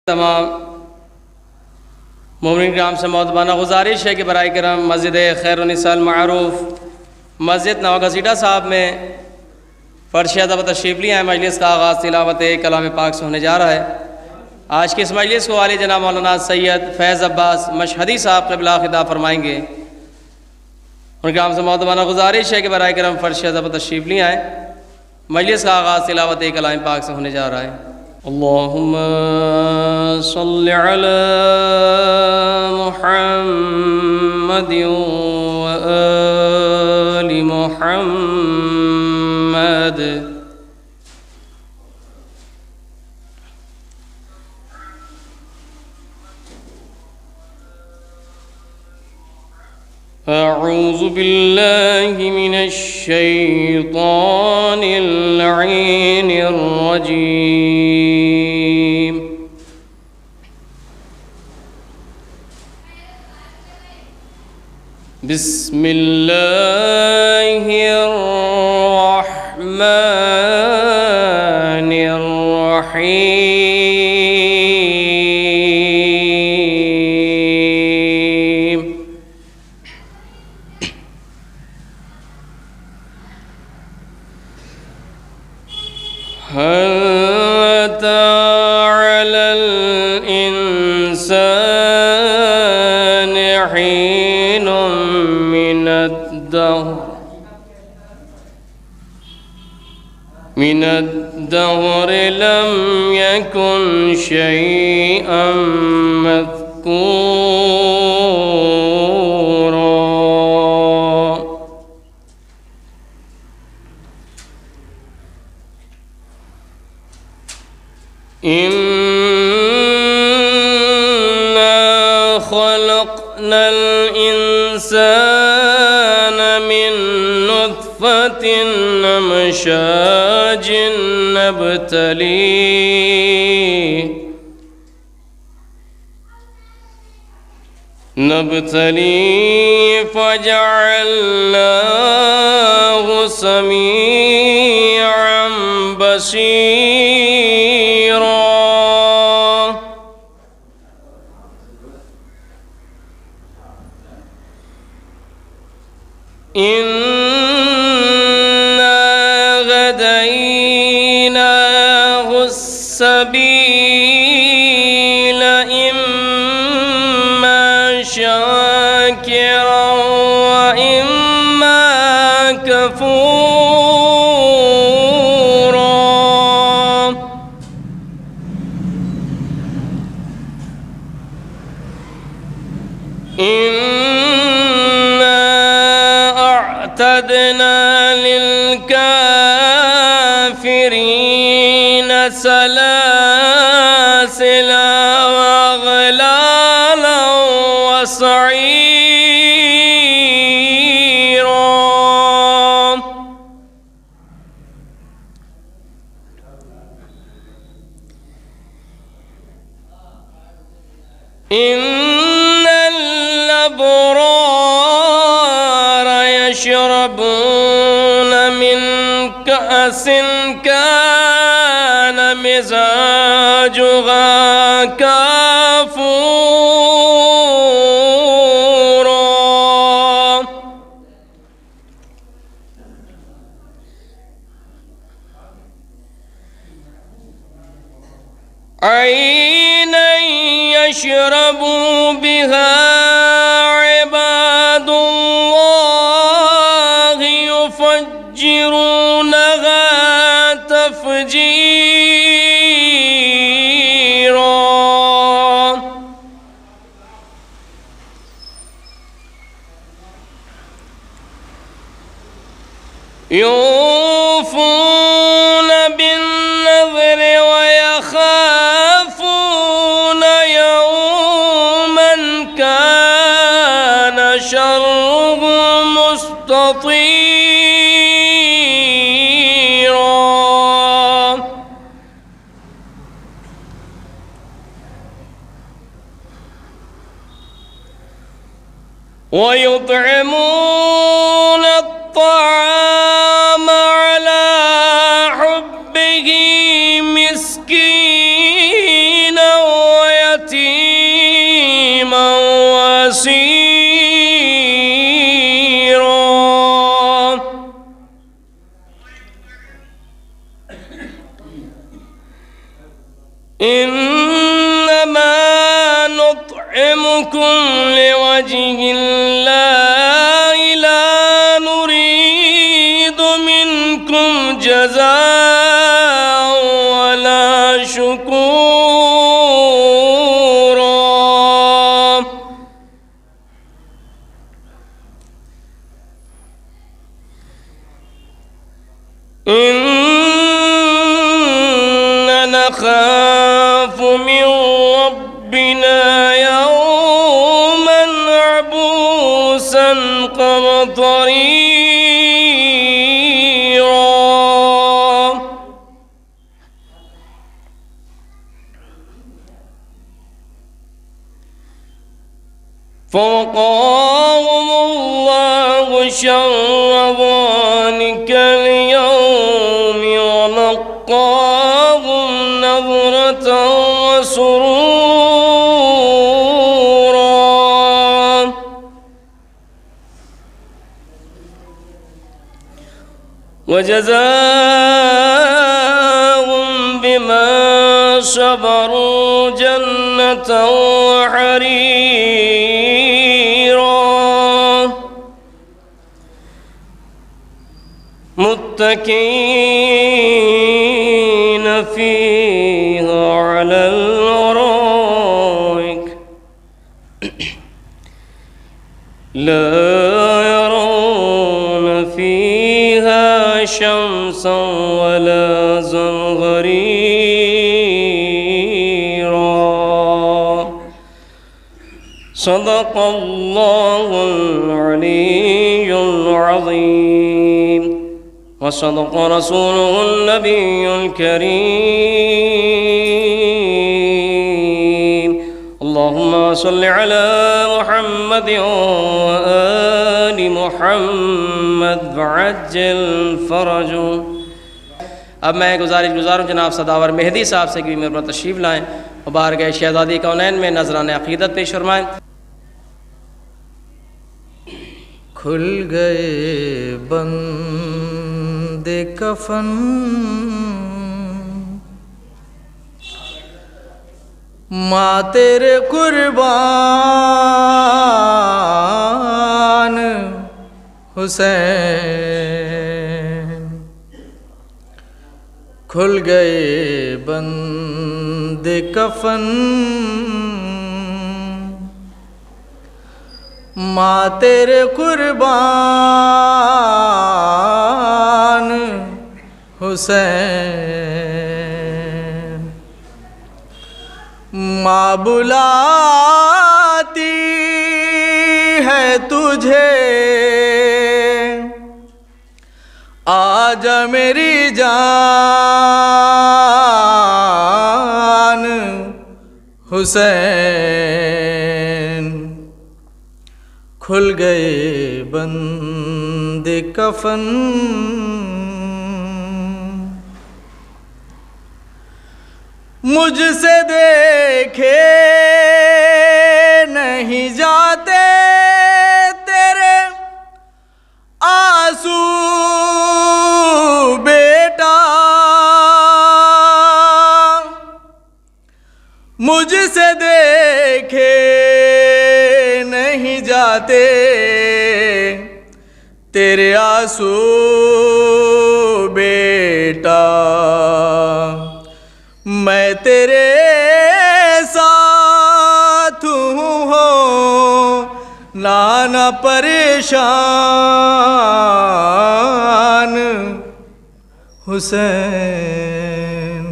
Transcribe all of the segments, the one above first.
تمام مومنین کرام سے مؤدبانہ گزارش ہے کہ برائے کرم مسجد خیر النساء المعروف مسجد نوگا سیٹا صاحب میں فرش ادب تشریف لی ہیں۔ مجلس کا آغاز تلاوت کلام پاک سے ہونے جا رہا ہے۔ آج کی اس مجلس کو والی جناب مولانا سید فیض عباس مشہدی صاحب قبلہ خطاب فرمائیں گے۔ ان کرام سے مؤدبانہ گزارش ہے کہ برائے کرم فرش ادب تشریف لی ہیں۔ مجلس کا آغاز تلاوت کلام پاک سے ہونے جا رہا ہے۔ اللہم صل علی محمد و آل محمد۔ اعوذ باللہ من الشیطان اللعین الرجیم۔ بسم اللہ الرحمن الرحیم۔ هل أتى على الإنسان حين من الدهر لم يكن شيئا مذكورا۔ إنا خلقنا الإنسان من نطفة أمشاج نبتليه فجعلناه سميعا بصيرا۔ إنا هديناه السبيل إما شاكرا وإما كفورا۔ أعتدنا للكافرين سلاسل وأغلالا وسعيرا۔ إن الأبرار يشربون من كأس كان مزاجها كافورا۔ عينا يشرب بها عباد الله يفجرونها تفجيرا۔ يوفون بالنذر ويخافون يوما كان شره مستطيرا۔ ويطعمون الطعام على حبه مسكينا إنما نطعمكم لوجه الله لا نريد منكم جزاء ولا شكورا إننا نخاف من ربنا يوما عبوسا قمطريرا فوقاهم الله شر ذلك اليوم ولقاهم نظرة وسرورا وجزاهم بما صبروا جنة وحريرا متكئين فيها على الأرائك لا يرون فيها شمسا ولا زمهريرا صدق الله العلي العظيم وصدق رسوله النبي الكريم اللهم صل على محمد وآل محمد وعجل فرجه. اب میں گزاروں جناب صداور مہدی صاحب سے کہ میرے پر تشریف لائیں اور بارگاہ شہزادی کونین میں نذرانِ عقیدت پیش فرمائیں. کھل گئے بند کفن ماں تیرے قربان حسین کھل گئے بند کفن ماں تیرے قربان حسین ماں بلاتی ہے تجھے آجا میری جان حسین کھل گئے بند کفن مجھ سے دیکھے نہیں جاتے تیرے آنسو بیٹا مجھ سے دیکھے نہیں جاتے تیرے آنسو بیٹا میں تیرے ساتھ ہوں نانا پریشان حسین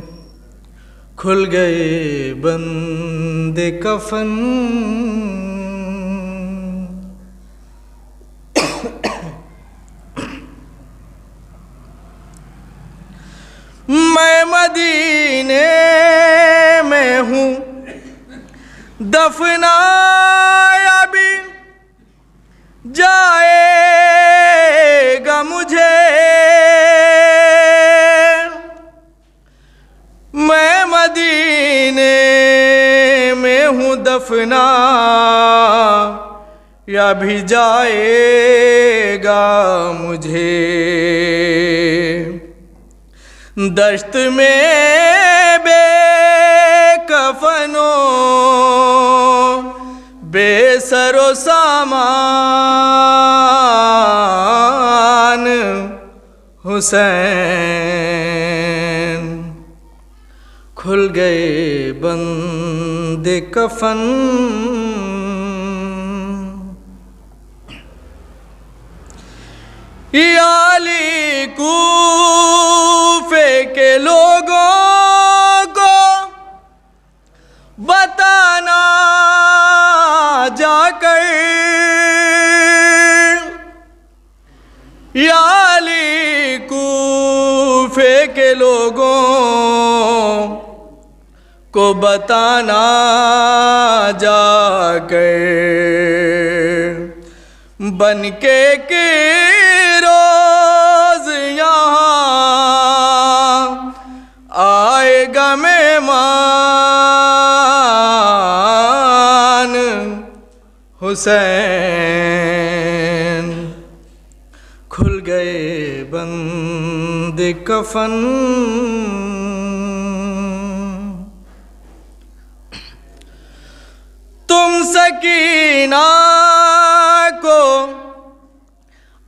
کھل گئے بند کفن میں مدینے میں ہوں دفنایا بھی جائے گا مجھے میں مدینے میں ہوں دفنایا بھی جائے گا مجھے دشت میں بے کفنوں بے سر و سامان حسین کھل گئے بند کفن یا علی کوفے کے لوگوں کو بتانا جا کر یا علی کوفے کے لوگوں کو بتانا جا کر بن کے روز یہاں آئے گا مہمان حسین کھل گئے بند کفن تم سکینہ کو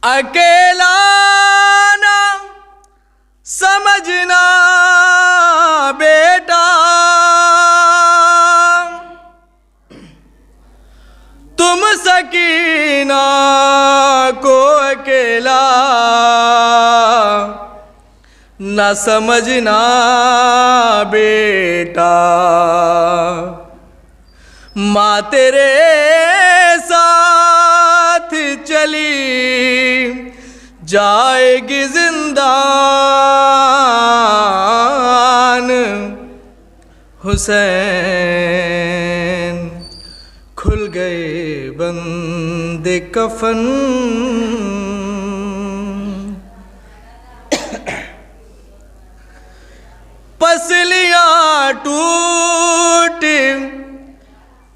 اکیلا نہ سمجھنا بیٹا تم سکینہ کو اکیلا نہ سمجھنا بیٹا ماں تیرے ساتھ چلی جائے گی زندان حسین کھل گئے بند کفن پسلیاں ٹوٹ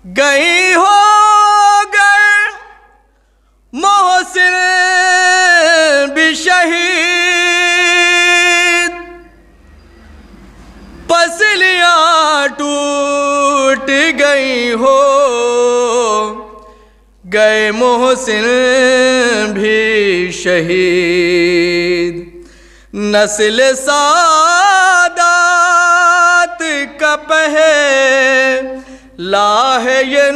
گئی ہو گئے محسن بھی شہید پسلیاں ٹوٹ گئی ہو گئے محسن بھی شہید نسل سادات کا پہلا ہے یہ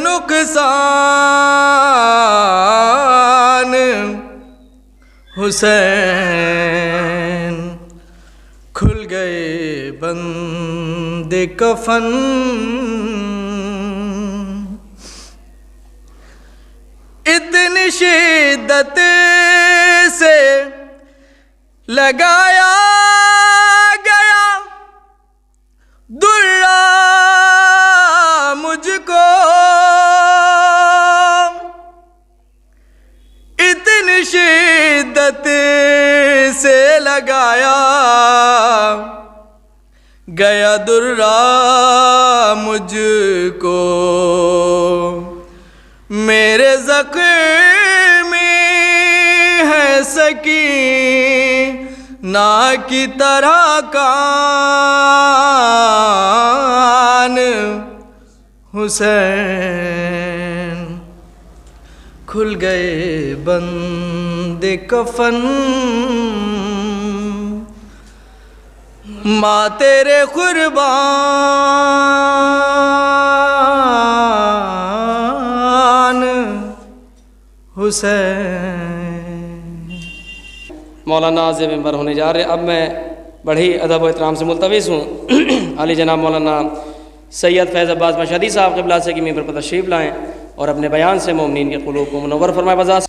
نقصان حسین کھل گئے بند کفن اتنی شدت سے لگایا گیا درہ مجھ کو اتنی شدت سے لگایا گیا درہ مجھ کو میرے زخمی ہے سکینہ کی طرح کان حسین کھل گئے بند کفن ماں تیرے قربان حسین مولانا عازم ممبر ہونے جا رہے ہیں۔ اب میں بڑی ادب و احترام سے ملتوس ہوں علی جناب مولانا سید فیض عباس مشہدی صاحب قبلہ سے کی ممبر پر تشریف لائیں اور اپنے بیان سے مومنین کے قلوب کو منور فرمائے بذات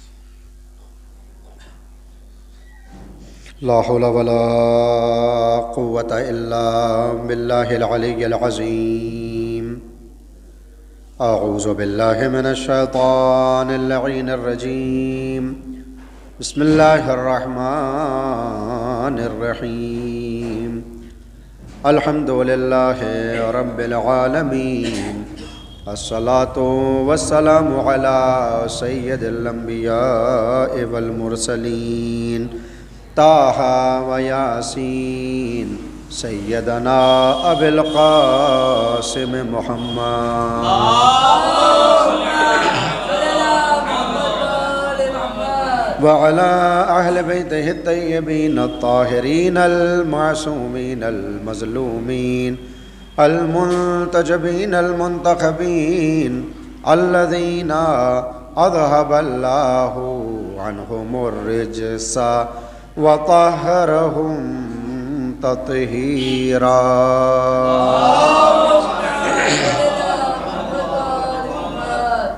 لا حول ولا قوة الا باللہ العلی العظیم اعوذ باللہ من الشیطان اللعین الرجیم بسم اللہ الرحمن الرحیم الحمد للہ رب العالمین الصلاة والسلام علی سید الانبیاء والمرسلین طٰہٰ و یاسین سیدنا ابی القاسم محمد وعلى أهل بيته الطيبين الطاهرين المعصومين المظلومين المنتجبين المنتخبين الذين أذهب الله عنهم الرجس وطهرهم تطهيرا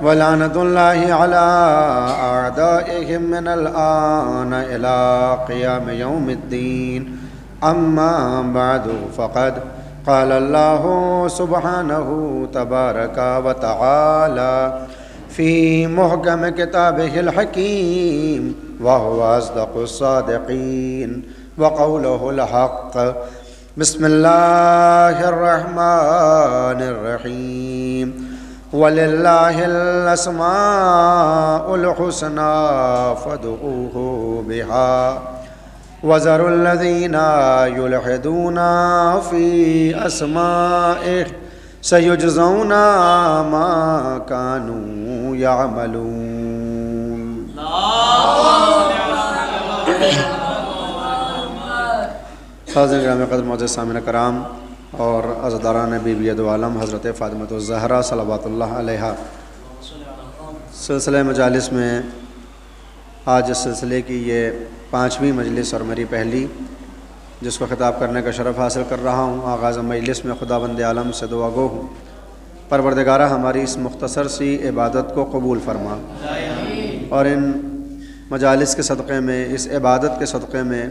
ولعنة الله على أعدائهم من الآن إلى قيام يوم الدين أما بعد فقد قال الله سبحانه تبارك وتعالى في محكم كتابه الحكيم وهو أصدق الصادقين وقوله الحق بسم الله الرحمن الرحيم ولله الأسماء الحسنى فادعوه بها وذروا الذين يلحدون في أسمائه سيجزون ما كانوا يعملون حاضرین گرامی قدر معزز سامعین کرام اور عزاداران بی بی دو عالم حضرت فاطمۃ الزہرا صلوات اللہ علیہا، سلسلہ مجالس میں آج اس سلسلے کی یہ 5ویں مجلس اور میری پہلی، جس کو خطاب کرنے کا شرف حاصل کر رہا ہوں۔ آغاز مجلس میں خداوند عالم سے دعا گو ہوں، پروردگارہ ہماری اس مختصر سی عبادت کو قبول فرما، اور ان مجالس کے صدقے میں، اس عبادت کے صدقے میں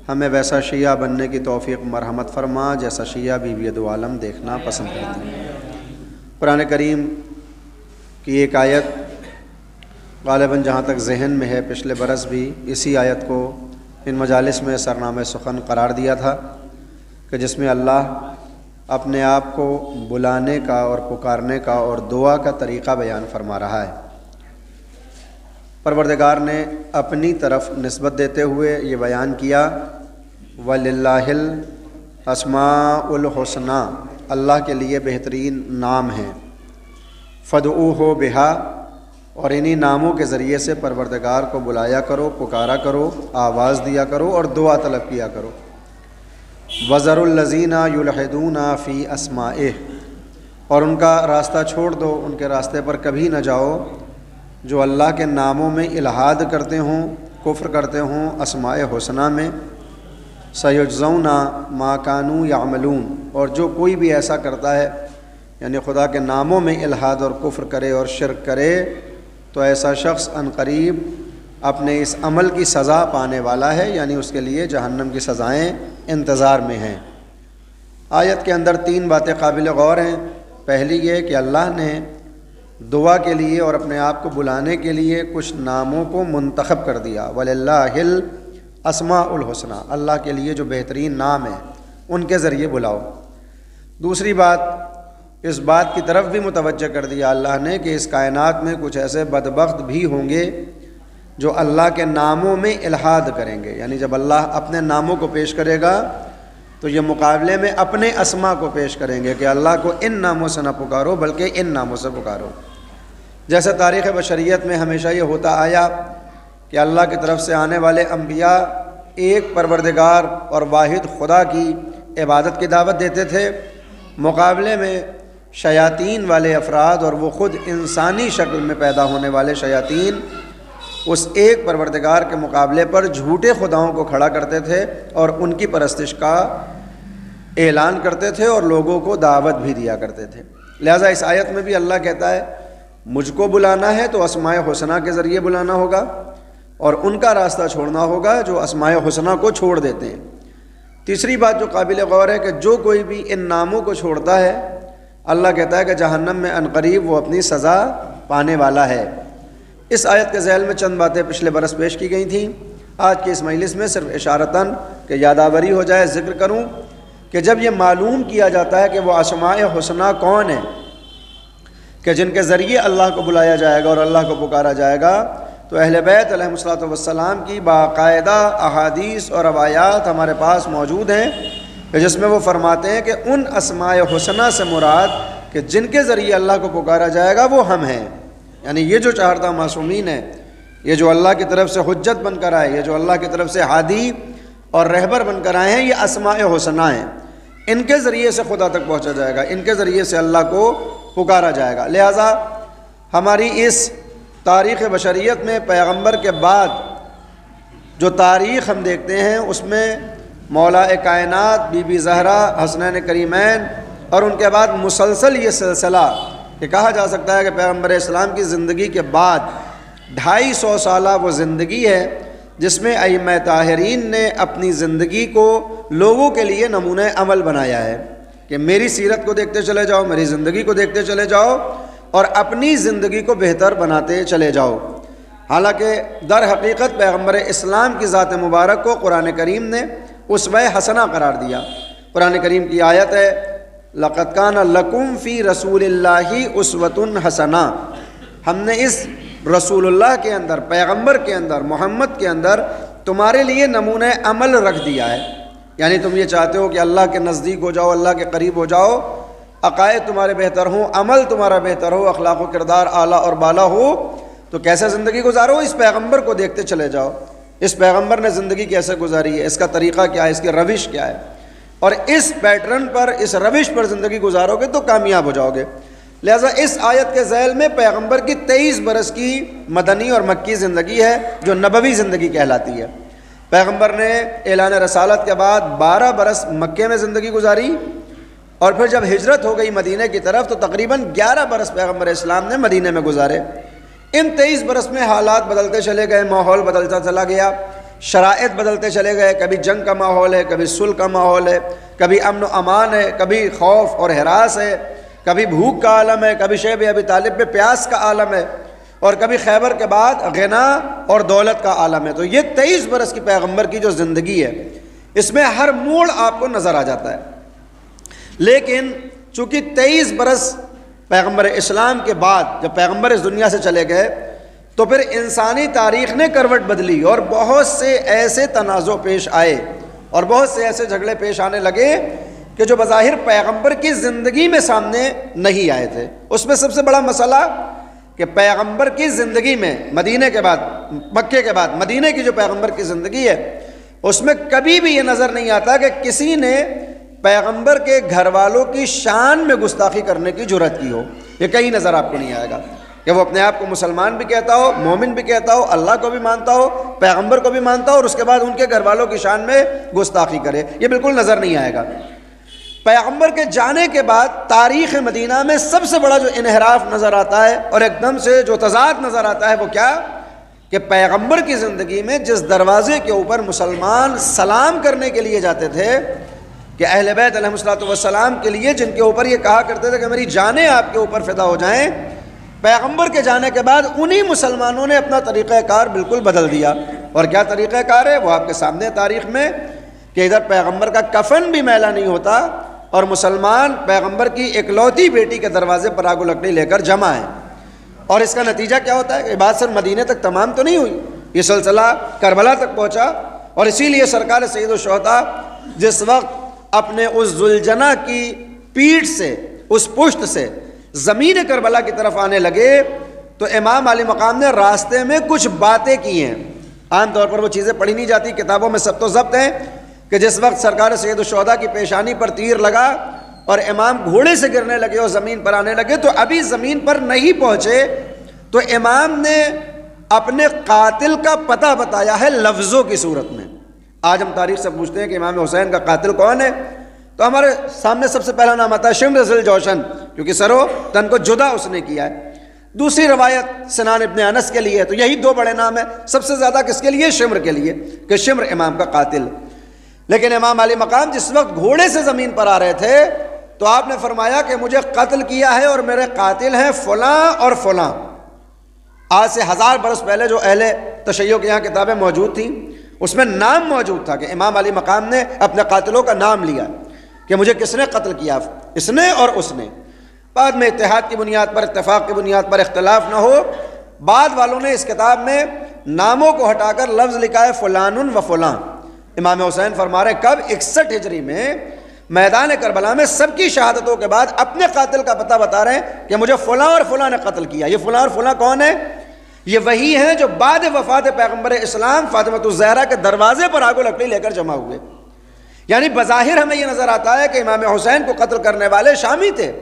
ہمیں ویسا شیعہ بننے کی توفیق مرحمت فرما جیسا شیعہ بی بی دو عالم دیکھنا پسند کرتی ہیں۔ قرآن کریم کی ایک آیت غالباً جہاں تک ذہن میں ہے، پچھلے برس بھی اسی آیت کو ان مجالس میں سرنامہ سخن قرار دیا تھا، کہ جس میں اللہ اپنے آپ کو بلانے کا اور پکارنے کا اور دعا کا طریقہ بیان فرما رہا ہے۔ پروردگار نے اپنی طرف نسبت دیتے ہوئے یہ بیان کیا، وَلِلَّهِ الْأَسْمَاءُ الْحُسْنَى، اللہ کے لیے بہترین نام ہیں، فَادْعُوهُ بِهَا، اور انہی ناموں کے ذریعے سے پروردگار کو بلایا کرو، پکارا کرو، آواز دیا کرو اور دعا طلب کیا کرو۔ وَذَرُوا الَّذِينَ يُلْحِدُونَ فِي أَسْمَائِهِ، اور ان کا راستہ چھوڑ دو، ان کے راستے پر کبھی نہ جاؤ جو اللہ کے ناموں میں الحاد کرتے ہوں، کفر کرتے ہوں اسماء حسنہ میں۔ سَيُجْزَوْنَ مَا كَانُوا يَعْمَلُونَ، اور جو کوئی بھی ایسا کرتا ہے، یعنی خدا کے ناموں میں الحاد اور کفر کرے اور شرک کرے، تو ایسا شخص عنقریب اپنے اس عمل کی سزا پانے والا ہے، یعنی اس کے لیے جہنم کی سزائیں انتظار میں ہیں۔ آیت کے اندر 3 باتیں قابل غور ہیں۔ پہلی یہ کہ اللہ نے دعا کے لیے اور اپنے آپ کو بلانے کے لیے کچھ ناموں کو منتخب کر دیا، وَلِلَّهِ الْأَسْمَاءُ الْحُسْنَى، اللہ کے لیے جو بہترین نام ہیں ان کے ذریعے بلاؤ۔ دوسری بات، اس بات کی طرف بھی متوجہ کر دیا اللہ نے کہ اس کائنات میں کچھ ایسے بدبخت بھی ہوں گے جو اللہ کے ناموں میں الحاد کریں گے، یعنی جب اللہ اپنے ناموں کو پیش کرے گا تو یہ مقابلے میں اپنے اسما کو پیش کریں گے کہ اللہ کو ان ناموں سے نہ پکارو بلکہ ان ناموں سے پکارو۔ جیسے تاریخ بشریت میں ہمیشہ یہ ہوتا آیا کہ اللہ کی طرف سے آنے والے انبیاء ایک پروردگار اور واحد خدا کی عبادت کی دعوت دیتے تھے، مقابلے میں شیاطین والے افراد اور وہ خود انسانی شکل میں پیدا ہونے والے شیاطین اس ایک پروردگار کے مقابلے پر جھوٹے خداؤں کو کھڑا کرتے تھے اور ان کی پرستش کا اعلان کرتے تھے اور لوگوں کو دعوت بھی دیا کرتے تھے۔ لہٰذا اس آیت میں بھی اللہ کہتا ہے مجھ کو بلانا ہے تو اسماء حسنہ کے ذریعے بلانا ہوگا، اور ان کا راستہ چھوڑنا ہوگا جو اسماء حسنہ کو چھوڑ دیتے ہیں۔ تیسری بات جو قابل غور ہے کہ جو کوئی بھی ان ناموں کو چھوڑتا ہے، اللہ کہتا ہے کہ جہنم میں عنقریب وہ اپنی سزا پانے والا ہے۔ اس آیت کے ذیل میں چند باتیں پچھلے برس پیش کی گئی تھیں، آج کے اس مجلس میں صرف اشارتاً کہ یادآوری ہو جائے ذکر کروں کہ جب یہ معلوم کیا جاتا ہے کہ وہ اسماء حسنہ کون ہیں کہ جن کے ذریعے اللہ کو بلایا جائے گا اور اللہ کو پکارا جائے گا، تو اہل بیت علیہ الصلوۃ والسلام کی باقاعدہ احادیث اور روایات ہمارے پاس موجود ہیں کہ جس میں وہ فرماتے ہیں کہ ان اسماء حسنہ سے مراد کہ جن کے ذریعے اللہ کو پکارا جائے گا وہ ہم ہیں، یعنی یہ جو 14 معصومین ہیں، یہ جو اللہ کی طرف سے حجت بن کر آئے، یہ جو اللہ کی طرف سے ہادی اور رہبر بن کر آئے ہیں، یہ اسماء حسنہ ہیں، ان کے ذریعے سے خدا تک پہنچا جائے گا، ان کے ذریعے سے اللہ کو پکارا جائے گا۔ لہٰذا ہماری اس تاریخ بشریت میں پیغمبر کے بعد جو تاریخ ہم دیکھتے ہیں اس میں مولا کائنات، بی بی زہرا، حسنین کریمین، اور ان کے بعد مسلسل یہ سلسلہ کہ کہا جا سکتا ہے کہ پیغمبر اسلام کی زندگی کے بعد 250 سالہ وہ زندگی ہے جس میں ائمہ طاہرین نے اپنی زندگی کو لوگوں کے لیے نمونہ عمل بنایا ہے کہ میری سیرت کو دیکھتے چلے جاؤ، میری زندگی کو دیکھتے چلے جاؤ اور اپنی زندگی کو بہتر بناتے چلے جاؤ۔ حالانکہ در حقیقت پیغمبر اسلام کی ذات مبارک کو قرآن کریم نے اسوہ حسنہ قرار دیا۔ قرآن کریم کی آیت ہے لَقَدْ كَانَ لَكُمْ فِي رَسُولِ اللَّهِ أُسْوَةٌ حَسَنَةٌ، ہم نے اس رسول اللہ کے اندر، پیغمبر کے اندر، محمد کے اندر تمہارے لیے نمونہ عمل رکھ دیا ہے۔ یعنی تم یہ چاہتے ہو کہ اللہ کے نزدیک ہو جاؤ، اللہ کے قریب ہو جاؤ، عقائد تمہارے بہتر ہوں، عمل تمہارا بہتر ہو، اخلاق و کردار اعلیٰ اور بالا ہو، تو کیسے زندگی گزارو؟ اس پیغمبر کو دیکھتے چلے جاؤ، اس پیغمبر نے زندگی کیسے گزاری ہے، اس کا طریقہ کیا ہے، اس کی روش کیا ہے، اور اس پیٹرن پر، اس روش پر زندگی گزارو گے تو کامیاب ہو جاؤ گے۔ لہٰذا اس آیت کے ذیل میں پیغمبر کی 23 برس کی مدنی اور مکی زندگی ہے جو نبوی زندگی کہلاتی ہے۔ پیغمبر نے اعلان رسالت کے بعد 12 برس مکے میں زندگی گزاری، اور پھر جب ہجرت ہو گئی مدینہ کی طرف تو تقریباً 11 برس پیغمبر اسلام نے مدینہ میں گزارے۔ ان 23 برس میں حالات بدلتے چلے گئے، ماحول بدلتا چلا گیا، شرائط بدلتے چلے گئے، کبھی جنگ کا ماحول ہے، کبھی صلح کا ماحول ہے، کبھی امن و امان ہے، کبھی خوف اور ہراس ہے، کبھی بھوک کا عالم ہے، کبھی شیب ابی طالب پہ پیاس کا عالم ہے، اور کبھی خیبر کے بعد غنا اور دولت کا عالم ہے۔ تو یہ 23 برس کی پیغمبر کی جو زندگی ہے اس میں ہر موڑ آپ کو نظر آ جاتا ہے۔ لیکن چونکہ 23 برس پیغمبر اسلام کے بعد جب پیغمبر اس دنیا سے چلے گئے تو پھر انسانی تاریخ نے کروٹ بدلی اور بہت سے ایسے تنازع پیش آئے اور بہت سے ایسے جھگڑے پیش آنے لگے کہ جو بظاہر پیغمبر کی زندگی میں سامنے نہیں آئے تھے۔ اس میں سب سے بڑا مسئلہ کہ پیغمبر کی زندگی میں مدینہ کے بعد، مکے کے بعد مدینہ کی جو پیغمبر کی زندگی ہے اس میں کبھی بھی یہ نظر نہیں آتا کہ کسی نے پیغمبر کے گھر والوں کی شان میں گستاخی کرنے کی جرأت کی ہو۔ یہ کہیں نظر آپ کو نہیں آئے گا کہ وہ اپنے آپ کو مسلمان بھی کہتا ہو، مومن بھی کہتا ہو، اللہ کو بھی مانتا ہو، پیغمبر کو بھی مانتا ہو، اور اس کے بعد ان کے گھر والوں کی شان میں گستاخی کرے۔ یہ بالکل نظر نہیں آئے گا۔ پیغمبر کے جانے کے بعد تاریخ مدینہ میں سب سے بڑا جو انحراف نظر آتا ہے اور ایک دم سے جو تضاد نظر آتا ہے وہ کیا کہ پیغمبر کی زندگی میں جس دروازے کے اوپر مسلمان سلام کرنے کے لیے جاتے تھے کہ اہل بیت علیہ الصلوۃ والسلام کے لیے جن کے اوپر یہ کہا کرتے تھے کہ میری جانیں آپ کے اوپر فدا ہو جائیں، پیغمبر کے جانے کے بعد انہی مسلمانوں نے اپنا طریقہ کار بالکل بدل دیا۔ اور کیا طریقہ کار ہے وہ آپ کے سامنے تاریخ میں کہ ادھر پیغمبر کا کفن بھی میلا نہیں ہوتا اور مسلمان پیغمبر کی اکلوتی بیٹی کے دروازے پر آگ و لکڑی لے کر جمع ہیں۔ اور اس کا نتیجہ کیا ہوتا ہے کہ بات صرف مدینے تک تمام تو نہیں ہوئی، یہ سلسلہ کربلا تک پہنچا، اور اسی لیے سرکار سید الشہداء جس وقت اپنے اس ذوالجناح کی پیٹھ سے، اس پشت سے زمین کربلا کی طرف آنے لگے تو امام علی مقام نے راستے میں کچھ باتیں کی ہیں۔ عام طور پر وہ چیزیں پڑھی نہیں جاتی، کتابوں میں ثبت و ضبط ہیں کہ جس وقت سرکار سید الشہداء کی پیشانی پر تیر لگا اور امام گھوڑے سے گرنے لگے اور زمین پر آنے لگے تو ابھی زمین پر نہیں پہنچے تو امام نے اپنے قاتل کا پتہ بتایا ہے لفظوں کی صورت میں۔ آج ہم تاریخ سے پوچھتے ہیں کہ امام حسین کا قاتل کون ہے تو ہمارے سامنے سب سے پہلا نام آتا ہے شمر ذی الجوشن، کیونکہ سرو تن کو جدا اس نے کیا ہے۔ دوسری روایت سنان ابن انس کے لیے، تو یہی دو بڑے نام ہیں، سب سے زیادہ کس کے لیے؟ شمر کے لیے، کہ شمر امام کا قاتل۔ لیکن امام علی مقام جس وقت گھوڑے سے زمین پر آ رہے تھے تو آپ نے فرمایا کہ مجھے قتل کیا ہے اور میرے قاتل ہیں فلاں اور فلاں۔ آج سے 1000 برس پہلے جو اہل تشیع کے یہاں کتابیں موجود تھیں اس میں نام موجود تھا کہ امام علی مقام نے اپنے قاتلوں کا نام لیا کہ مجھے کس نے قتل کیا، اس نے اور اس نے۔ بعد میں اتحاد کی بنیاد پر، اتفاق کی بنیاد پر اختلاف نہ ہو، بعد والوں نے اس کتاب میں ناموں کو ہٹا کر لفظ لکھا ہے فلان و فلاں۔ امام حسین فرما رہے کب؟ 61 ہجری میں میدان کربلا میں سب کی شہادتوں کے بعد اپنے قاتل کا پتہ بتا رہے ہیں کہ مجھے فلاں اور فلاں نے قتل کیا. یہ فلاں اور فلاں کون ہے؟ یہ وہی ہیں جو بعد وفات پیغمبر اسلام فاطمہ الزہرا کے دروازے پر آگ و لکڑی لے کر جمع ہوئے. یعنی بظاہر ہمیں یہ نظر آتا ہے کہ امام حسین کو قتل کرنے والے شامی تھے،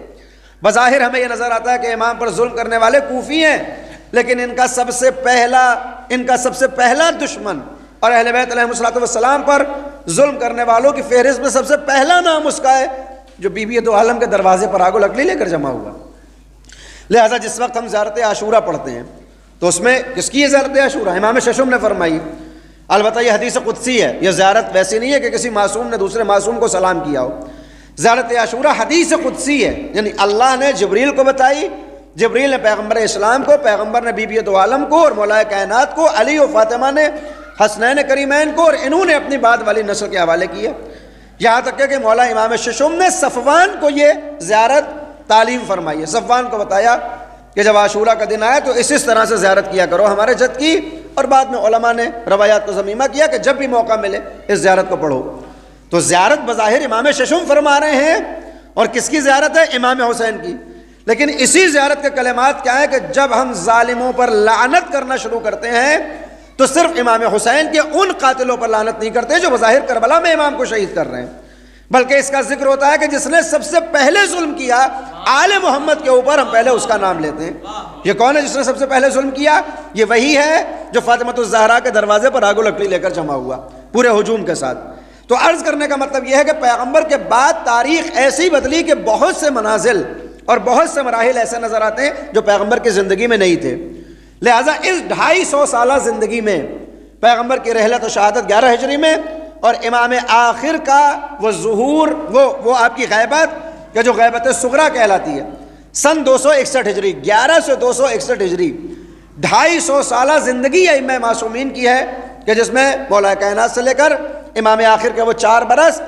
بظاہر ہمیں یہ نظر آتا ہے کہ امام پر ظلم کرنے والے کوفی ہیں، لیکن ان کا سب سے پہلا دشمن اور اہل بیت علیہ الصلوۃ والسلام پر ظلم کرنے والوں کی فہرست میں سب سے پہلا نام اس کا ہے جو بی بی دو عالم کے دروازے پر آگ و لکڑی لے کر جمع ہوا. لہٰذا جس وقت ہم زیارت عاشورہ پڑھتے ہیں تو اس میں کس کی یہ زیارت عاشورہ؟ امام ششم نے فرمائی. البتہ یہ حدیث قدسی ہے، یہ زیارت ویسی نہیں ہے کہ کسی معصوم نے دوسرے معصوم کو سلام کیا ہو. زیارت عاشورہ حدیث قدسی ہے، یعنی اللہ نے جبریل کو بتائی، جبریل نے پیغمبر اسلام کو، پیغمبر نے بی بی دو عالم کو اور مولا کائنات کو، علی و فاطمہ نے حسنین کریمین کو، اور انہوں نے اپنی بعد والی نسل کے حوالے کیے. یہاں تک کہ مولا امام ششم نے صفوان کو یہ زیارت تعلیم فرمائی ہے. صفوان کو بتایا کہ جب عاشورہ کا دن آیا تو اس طرح سے زیارت کیا کرو ہمارے جد کی، اور بعد میں علماء نے روایات کو ضمیمہ کیا کہ جب بھی موقع ملے اس زیارت کو پڑھو. تو زیارت بظاہر امام ششم فرما رہے ہیں، اور کس کی زیارت ہے؟ امام حسین کی. لیکن اسی زیارت کے کلمات کیا ہے کہ جب ہم ظالموں پر لعنت کرنا شروع کرتے ہیں تو صرف امام حسین کے ان قاتلوں پر لعنت نہیں کرتے جو بظاہر کربلا میں امام کو شہید کر رہے ہیں، بلکہ اس کا ذکر ہوتا ہے کہ جس نے سب سے پہلے ظلم کیا آل محمد کے اوپر، ہم پہلے اس کا نام لیتے ہیں. یہ کون ہے جس نے سب سے پہلے ظلم کیا؟ یہ وہی ہے جو فاطمہ الزہرا کے دروازے پر آگ و لکڑی لے کر جمع ہوا پورے ہجوم کے ساتھ. تو عرض کرنے کا مطلب یہ ہے کہ پیغمبر کے بعد تاریخ ایسی بدلی کہ بہت سے منازل اور بہت سے مراحل ایسے نظر آتے ہیں جو پیغمبر کی زندگی میں نہیں تھے. لہٰذا اس 250 سالہ زندگی میں پیغمبر کی رحلت و شہادت 11 ہجری میں، اور امام آخر کا وہ ظہور، وہ آپ کی غیبت، یا جو غیبت صغریٰ کہلاتی ہے، سن 261 ہجری، 11 سے 261 ہجری، 250 سالہ زندگی ائمہ معصومین کی ہے کہ جس میں مولا کائنات سے لے کر امام آخر کے وہ 4 برس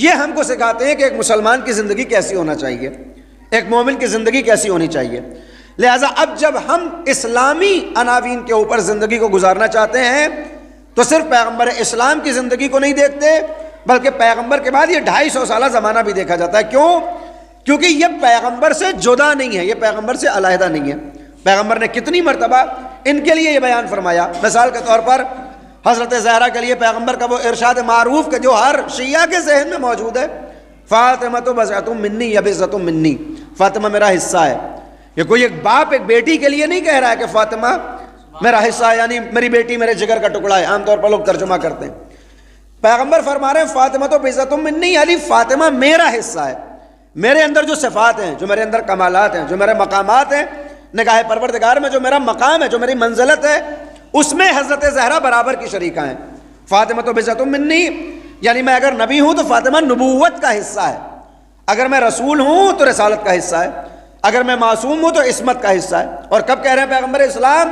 یہ ہم کو سکھاتے ہیں کہ ایک مسلمان کی زندگی کیسی ہونا چاہیے، ایک مومن کی زندگی کیسی ہونی چاہیے. لہٰذا اب جب ہم اسلامی عناوین کے اوپر زندگی کو گزارنا چاہتے ہیں تو صرف پیغمبر اسلام کی زندگی کو نہیں دیکھتے، بلکہ پیغمبر کے بعد یہ 250 سالہ زمانہ بھی دیکھا جاتا ہے. کیوں؟ کیونکہ یہ پیغمبر سے جدا نہیں ہے، یہ پیغمبر سے علیحدہ نہیں ہے. پیغمبر نے کتنی مرتبہ ان کے لیے یہ بیان فرمایا. مثال کے طور پر حضرت زہرا کے لیے پیغمبر کا وہ ارشاد معروف کہ جو ہر شیعہ کے ذہن میں موجود ہے، فاطمہ تو بضعۃ منی یا بضعۃ منی، فاطمہ میرا حصہ ہے. یہ کوئی ایک باپ ایک بیٹی کے لیے نہیں کہہ رہا ہے کہ فاطمہ میرا حصہ ہے، یعنی میری بیٹی میرے جگر کا ٹکڑا ہے. عام طور پر لوگ ترجمہ کرتے ہیں. پیغمبر فرما رہے ہیں فاطمہ تو بضعۃ منی، یعنی فاطمہ میرا حصہ ہے. میرے اندر جو صفات ہیں، جو میرے اندر کمالات ہیں، جو میرے مقامات ہیں نگاہ پروردگار میں، جو میرا مقام ہے، جو میری منزلت ہے، اس میں حضرت زہرا برابر کی شریکہ ہیں. فاطمہ تو بضعۃ منی، یعنی میں اگر نبی ہوں تو فاطمہ نبوت کا حصہ ہے، اگر میں رسول ہوں تو رسالت کا حصہ ہے، اگر میں معصوم ہوں تو عصمت کا حصہ ہے. اور کب کہہ رہے ہیں پیغمبر اسلام؟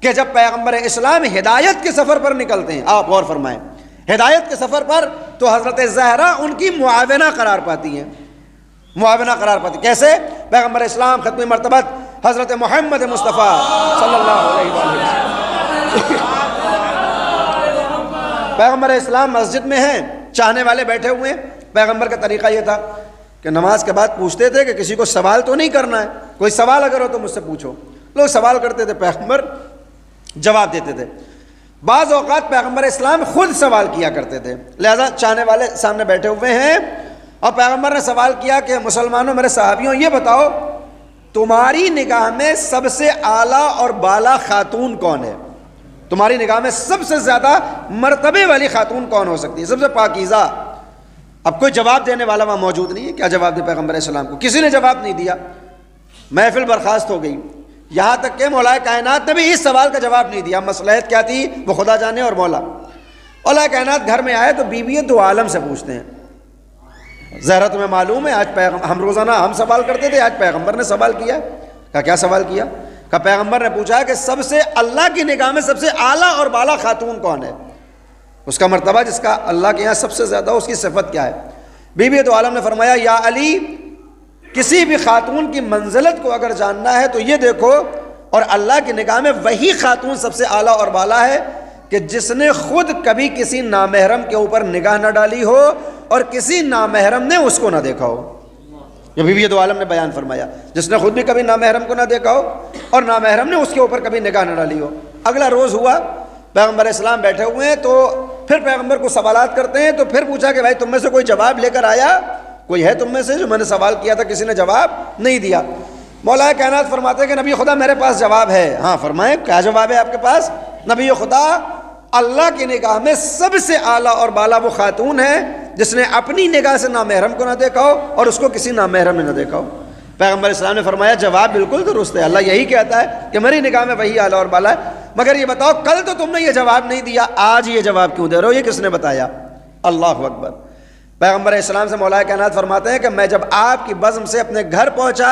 کہ جب پیغمبر اسلام ہدایت کے سفر پر نکلتے ہیں. آپ غور فرمائیں، ہدایت کے سفر پر تو حضرت زہرا ان کی معاونہ قرار پاتی ہیں. معاونہ قرار پاتی کیسے؟ پیغمبر اسلام ختم مرتبت حضرت محمد مصطفیٰ صلی اللہ علیہ وسلم پیغمبر اسلام مسجد میں ہیں، چاہنے والے بیٹھے ہوئے ہیں. پیغمبر کا طریقہ یہ تھا کہ نماز کے بعد پوچھتے تھے کہ کسی کو سوال تو نہیں کرنا ہے، کوئی سوال اگر ہو تو مجھ سے پوچھو. لوگ سوال کرتے تھے، پیغمبر جواب دیتے تھے. بعض اوقات پیغمبر اسلام خود سوال کیا کرتے تھے. لہذا چاہنے والے سامنے بیٹھے ہوئے ہیں اور پیغمبر نے سوال کیا کہ مسلمانوں، میرے صحابیوں، یہ بتاؤ تمہاری نگاہ میں سب سے اعلیٰ اور بالا خاتون کون ہے؟ تمہاری نگاہ میں سب سے زیادہ مرتبے والی خاتون کون ہو سکتی ہے، سب سے پاکیزہ؟ اب کوئی جواب دینے والا وہاں موجود نہیں ہے. کیا جواب دے پیغمبر اسلام کو؟ کسی نے جواب نہیں دیا. محفل برخاست ہو گئی. یہاں تک کہ مولا کائنات نے بھی اس سوال کا جواب نہیں دیا. مصلحت کیا تھی وہ خدا جانے اور مولا. مولا کائنات گھر میں آئے تو بیوی دو عالم سے پوچھتے ہیں، زہرا تمہیں معلوم ہے آج ہم روزانہ ہم سوال کرتے تھے، آج پیغمبر نے سوال کیا. کہا کیا سوال کیا؟ کہا پیغمبر نے پوچھا کہ سب سے اللہ کی نگاہ میں سب سے اعلیٰ اور بالا خاتون کون ہے، اس کا مرتبہ جس کا اللہ کے یہاں سب سے زیادہ، اس کی صفت کیا ہے؟ بی بی دو عالم نے فرمایا یا علی، کسی بھی خاتون کی منزلت کو اگر جاننا ہے تو یہ دیکھو، اور اللہ کی نگاہ میں وہی خاتون سب سے اعلیٰ اور بالا ہے کہ جس نے خود کبھی کسی نامحرم کے اوپر نگاہ نہ ڈالی ہو اور کسی نامحرم نے اس کو نہ دیکھا ہو. یہ بیوی دو عالم نے بیان فرمایا, جس نے خود بھی کبھی نامحرم کو نہ دیکھا ہو اور نامحرم نے اس کے اوپر کبھی نگاہ نہ ڈالی ہو. اگلا روز ہوا, پیغمبر اسلام بیٹھے ہوئے ہیں, تو پھر پیغمبر کو سوالات کرتے ہیں. تو پھر پوچھا کہ بھائی تم میں سے کوئی جواب لے کر آیا, کوئی ہے تم میں سے جو میں نے سوال کیا تھا کسی نے جواب نہیں دیا. مولا کائنات فرماتے ہیں کہ نبی خدا میرے پاس جواب ہے. ہاں فرمائیں, کیا جواب ہے آپ کے پاس؟ نبی خدا, اللہ کی نگاہ میں سب سے اعلیٰ اور بالا وہ خاتون ہے جس نے اپنی نگاہ سے نامحرم کو نہ دیکھا ہو اور اس کو کسی نامحرم نے نہ دیکھا ہو. پیغمبر اسلام نے فرمایا جواب بالکل درست ہے, اللہ یہی کہتا ہے کہ میری نگاہ میں وہی اعلیٰ اور بالا ہے. مگر یہ بتاؤ, کل تو تم نے یہ جواب نہیں دیا, آج یہ جواب کیوں دے رہے ہو؟ یہ کس نے بتایا؟ اللہ اکبر. پیغمبر اسلام سے مولا کائنات فرماتے ہیں کہ میں جب آپ کی بزم سے اپنے گھر پہنچا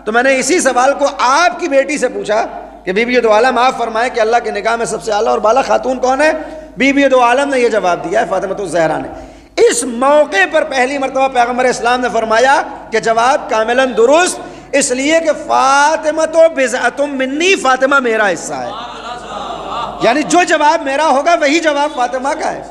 تو میں نے اسی سوال کو آپ کی بیٹی سے پوچھا کہ بی بی دو عالم آپ فرمائیں کہ اللہ کی نگاہ میں سب سے اعلیٰ اور بالا خاتون کون ہے؟ بی بی دو عالم نے یہ جواب دیا ہے, فاطمہ الزہرا نے. اس موقع پر پہلی مرتبہ پیغمبر اسلام نے فرمایا کہ جواب کاملاً درست, اس لیے کہ فاطمہ تو بضعۃ منی, فاطمہ میرا حصہ ہے. یعنی جو جواب میرا ہوگا وہی جواب فاطمہ کا ہے.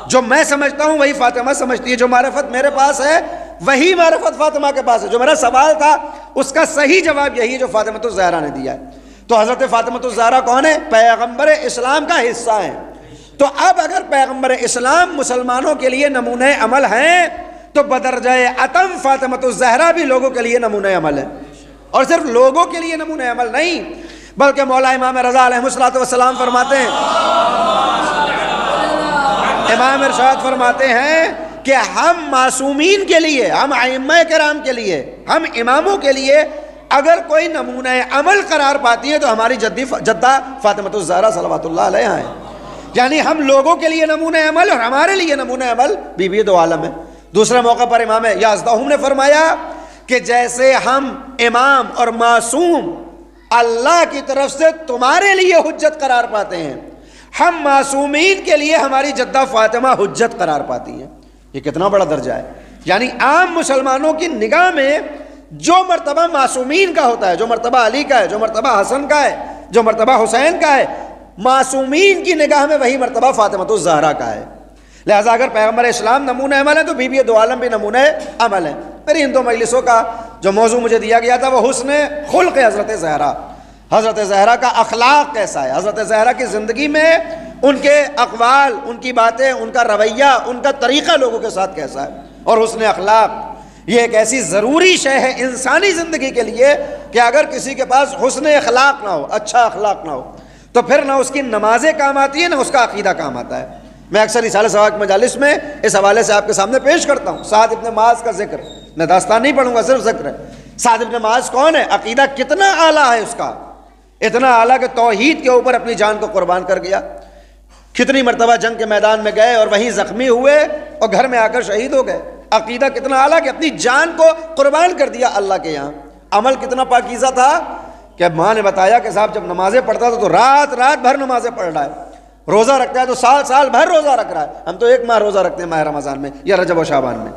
جو میں سمجھتا ہوں وہی فاطمہ سمجھتی ہے. جو معرفت میرے پاس ہے وہی معرفت فاطمہ کے پاس ہے. جو میرا سوال تھا اس کا صحیح جواب یہی ہے جو فاطمہ الزہرا نے دیا ہے. تو حضرت فاطمہ الزہرا کون ہے؟ پیغمبر اسلام کا حصہ ہیں. تو اب اگر پیغمبر اسلام مسلمانوں کے لیے نمونہ عمل ہیں تو بدرجہ اتم فاطمہ الزہرا بھی لوگوں کے لیے نمونہ عمل ہے. اور صرف لوگوں کے لیے نمونہ عمل نہیں, بلکہ مولا امام رضا علیہ السلام فرماتے ہیں, امام ارشاد فرماتے ہیں کہ ہم معصومین کے لیے, ہم ائمہ کرام کے لیے, ہم اماموں کے لیے اگر کوئی نمونہ عمل قرار پاتی ہے تو ہماری جدہ فاطمہ الزہرا صلوات اللہ علیہا ہے. یعنی ہم لوگوں کے لیے نمونہ عمل اور ہمارے لیے نمونہ عمل بی بی دو عالم ہے. دوسرے موقع پر امام یازدہم نے فرمایا کہ جیسے ہم امام اور معصوم اللہ کی طرف سے تمہارے لیے حجت قرار پاتے ہیں, ہم معصومین کے لیے ہماری جدہ فاطمہ حجت قرار پاتی ہیں. یہ کتنا بڑا درجہ ہے. یعنی عام مسلمانوں کی نگاہ میں جو مرتبہ معصومین کا ہوتا ہے, جو مرتبہ علی کا ہے, جو مرتبہ حسن کا ہے, جو مرتبہ حسین کا ہے, معصومین کی نگاہ میں وہی مرتبہ فاطمہ الزہرا کا ہے. لہذا اگر پیغمبر اسلام نمونہ عمل ہے تو بی بی دو عالم بھی نمونہ عمل ہے. میری ان دو مجلسوں کا جو موضوع مجھے دیا گیا تھا وہ حسن خلق حضرت زہرا. حضرت زہرا کا اخلاق کیسا ہے, حضرت زہرا کی زندگی میں ان کے اقوال, ان کی باتیں, ان کا رویہ, ان کا طریقہ لوگوں کے ساتھ کیسا ہے. اور حسن اخلاق یہ ایک ایسی ضروری شے ہے انسانی زندگی کے لیے کہ اگر کسی کے پاس حسن اخلاق نہ ہو, اچھا اخلاق نہ ہو, تو پھر نہ اس کی نمازیں کام آتی ہیں نہ اس کا عقیدہ کام آتا ہے. میں اکثر رسالہ ثواب مجالس میں اس حوالے سے آپ کے سامنے پیش کرتا ہوں. سعد ابن معاذ کا ذکر, میں داستان نہیں پڑھوں گا, صرف ذکر ہے. سعد ابن معاذ کون ہے؟ عقیدہ کتنا اعلیٰ ہے اس کا, اتنا اعلیٰ کہ توحید کے اوپر اپنی جان کو قربان کر گیا. کتنی مرتبہ جنگ کے میدان میں گئے اور وہیں زخمی ہوئے اور گھر میں آ کر شہید ہو گئے. عقیدہ کتنا اعلیٰ کہ اپنی جان کو قربان کر دیا اللہ کے یہاں. عمل کتنا پاکیزہ تھا کہ ماں نے بتایا کہ صاحب جب نمازیں پڑھتا تھا تو رات رات بھر نمازیں پڑھ رہا ہے, روزہ رکھتا ہے تو سال بھر روزہ رکھ رہا ہے. ہم تو 1 ماہ روزہ رکھتے ہیں ماہ رمضان میں یا رجب و شعبان میں.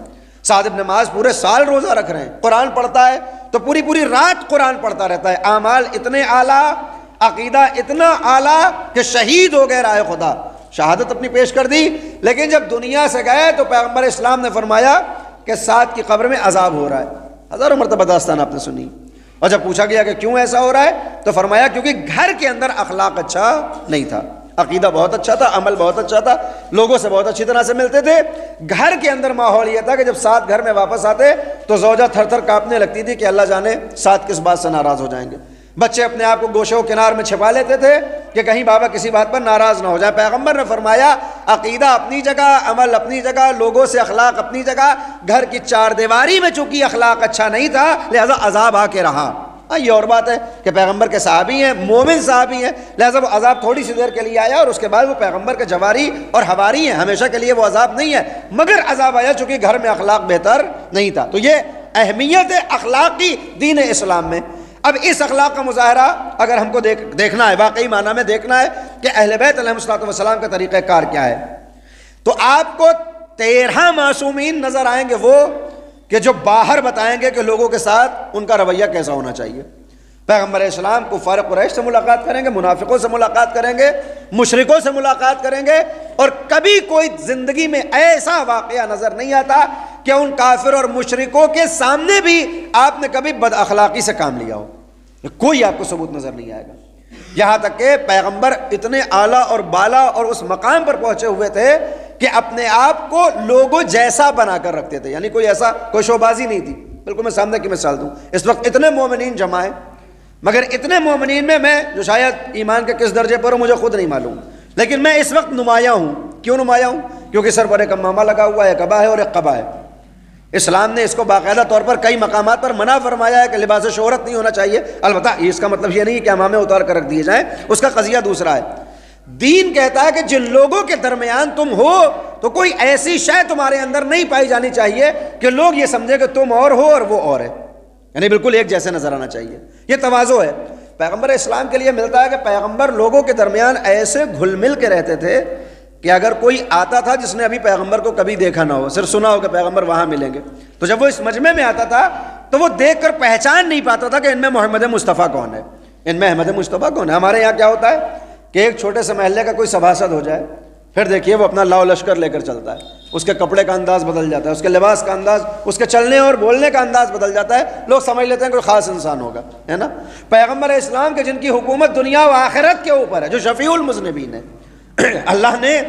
سعد ابن معاذ پورے سال روزہ رکھ رہے ہیں. قرآن پڑھتا ہے تو پوری رات قرآن پڑھتا رہتا ہے. اعمال اتنے اعلیٰ, عقیدہ اتنا اعلیٰ کہ شہید ہو گئے راہ خدا, شہادت اپنی پیش کر دی. لیکن جب دنیا سے گئے تو پیغمبر اسلام نے فرمایا کہ سعد کی قبر میں عذاب ہو رہا ہے. ہزاروں مرتبہ داستان آپ نے سنی. اور جب پوچھا گیا کہ کیوں ایسا ہو رہا ہے تو فرمایا کیونکہ گھر کے اندر اخلاق اچھا نہیں تھا, عقیدہ بہت اچھا تھا, عمل بہت اچھا تھا, لوگوں سے بہت اچھی طرح سے ملتے تھے. گھر کے اندر ماحول یہ تھا کہ جب ساتھ گھر میں واپس آتے تو زوجہ تھر تھر کانپنے لگتی تھی کہ اللہ جانے ساتھ کس بات سے ناراض ہو جائیں گے. بچے اپنے آپ کو گوشے و کنار میں چھپا لیتے تھے کہ کہیں بابا کسی بات پر ناراض نہ ہو جائے. پیغمبر نے فرمایا عقیدہ اپنی جگہ, عمل اپنی جگہ, لوگوں سے اخلاق اپنی جگہ. گھر کی 4 دیواری میں چونکہ اخلاق اچھا نہیں تھا لہذا عذاب آ کے رہا. یہ اور بات ہے کہ پیغمبر کے صحابی ہیں, مومن صحابی ہیں, لہذا وہ عذاب تھوڑی سی دیر کے لیے آیا اور اس کے بعد وہ پیغمبر کے جواری اور حواری ہیں, ہمیشہ کے لیے وہ عذاب نہیں ہے. مگر عذاب آیا چونکہ گھر میں اخلاق بہتر نہیں تھا. تو یہ اہمیت ہے اخلاقی دین اسلام میں. اب اس اخلاق کا مظاہرہ اگر ہم کو دیکھنا ہے, واقعی معنی میں دیکھنا ہے کہ اہل بیت علیہ السلام کا طریقہ کار کیا ہے, تو آپ کو 13 معصومین نظر آئیں گے وہ کہ جو باہر بتائیں گے کہ لوگوں کے ساتھ ان کا رویہ کیسا ہونا چاہیے. پیغمبر اسلام کفار قریش سے ملاقات کریں گے, منافقوں سے ملاقات کریں گے, مشرکوں سے ملاقات کریں گے، اور کبھی کوئی زندگی میں ایسا واقعہ نظر نہیں آتا کہ ان کافر اور مشرکوں کے سامنے بھی آپ نے کبھی بد اخلاقی سے کام لیا ہو، کوئی آپ کو ثبوت نظر نہیں آئے گا۔ یہاں تک کہ پیغمبر اتنے اعلیٰ اور بالا اور اس مقام پر پہنچے ہوئے تھے کہ اپنے آپ کو لوگوں جیسا بنا کر رکھتے تھے، یعنی کوئی ایسا کوئی شوبازی نہیں تھی۔ بالکل میں سامنے کی مثال دوں، اس وقت اتنے مومنین جمع ہیں، مگر اتنے مومنین میں جو شاید ایمان کے کس درجے پر ہوں مجھے خود نہیں معلوم، لیکن میں اس وقت نمایاں ہوں۔ کیوں نمایاں ہوں؟ کیونکہ سر پر ایک امامہ لگا ہوا ہے، ایک عبا ہے اور ایک قبا ہے۔ اسلام نے اس کو باقاعدہ طور پر کئی مقامات پر منع فرمایا ہے کہ لباس شہرت نہیں ہونا چاہیے۔ البتہ اس کا مطلب یہ نہیں کہ امامے اتار کر رکھ دیے جائیں، اس کا قضیہ دوسرا ہے۔ دین کہتا ہے کہ جن لوگوں کے درمیان تم ہو تو کوئی ایسی شے تمہارے اندر نہیں پائی جانی چاہیے کہ لوگ یہ سمجھے کہ تم اور ہو اور وہ اور ہے، یعنی بالکل ایک جیسے نظر آنا چاہیے۔ یہ تواضع ہے، پیغمبر اسلام کے لیے ملتا ہے کہ پیغمبر لوگوں کے درمیان ایسے گھل مل کے رہتے تھے کہ اگر کوئی آتا تھا جس نے ابھی پیغمبر کو کبھی دیکھا نہ ہو، صرف سنا ہو کہ پیغمبر وہاں ملیں گے، تو جب وہ اس مجمع میں آتا تھا تو وہ دیکھ کر پہچان نہیں پاتا تھا کہ ان میں محمد مصطفیٰ کون ہے، ان میں احمد مصطفیٰ کون ہے۔ ہمارے یہاں کیا ہوتا ہے کہ ایک چھوٹے سے محلے کا کوئی سبھاسد ہو جائے، پھر دیکھیے وہ اپنا لاؤ لشکر لے کر چلتا ہے، اس کے کپڑے کا انداز بدل جاتا ہے، اس کے لباس کا انداز، اس کے چلنے اور بولنے کا انداز بدل جاتا ہے، لوگ سمجھ لیتے ہیں کوئی خاص انسان ہوگا، ہے نا۔ پیغمبر اسلام کے جن کی حکومت دنیا و آخرت کے اوپر ہے، جو شفیع المذنبین ہے، اللہ نے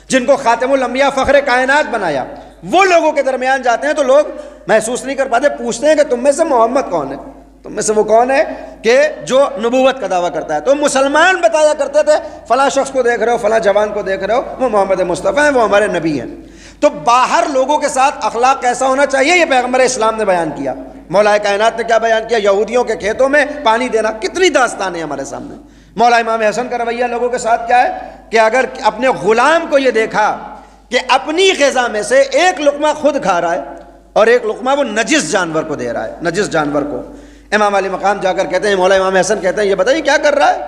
جن کو خاتم الانبیاء فخر کائنات بنایا، وہ لوگوں کے درمیان جاتے ہیں تو لوگ محسوس نہیں کر پاتے، پوچھتے ہیں کہ تم میں سے محمد کون ہے، تم میں سے وہ کون ہے کہ جو نبوت کا دعویٰ کرتا ہے۔ تو مسلمان بتایا کرتے تھے فلاں شخص کو دیکھ رہے ہو، فلاں جوان کو دیکھ رہے ہو، وہ محمد مصطفیٰ ہیں، وہ ہمارے نبی ہیں۔ تو باہر لوگوں کے ساتھ اخلاق کیسا ہونا چاہیے یہ پیغمبر اسلام نے بیان کیا۔ مولا کائنات نے کیا بیان کیا؟ یہودیوں کے کھیتوں میں پانی دینا، کتنی داستانیں ہمارے سامنے۔ مولا امام حسن کا رویہ لوگوں کے ساتھ کیا ہے کہ اگر اپنے غلام کو یہ دیکھا کہ اپنی غذا میں سے ایک لقمہ خود کھا رہا ہے اور ایک لقمہ وہ نجس جانور کو دے رہا ہے، نجس جانور کو، امام علی مقام جا کر کہتے ہیں، مولا امام حسن کہتے ہیں یہ بتائیے کیا کر رہا ہے،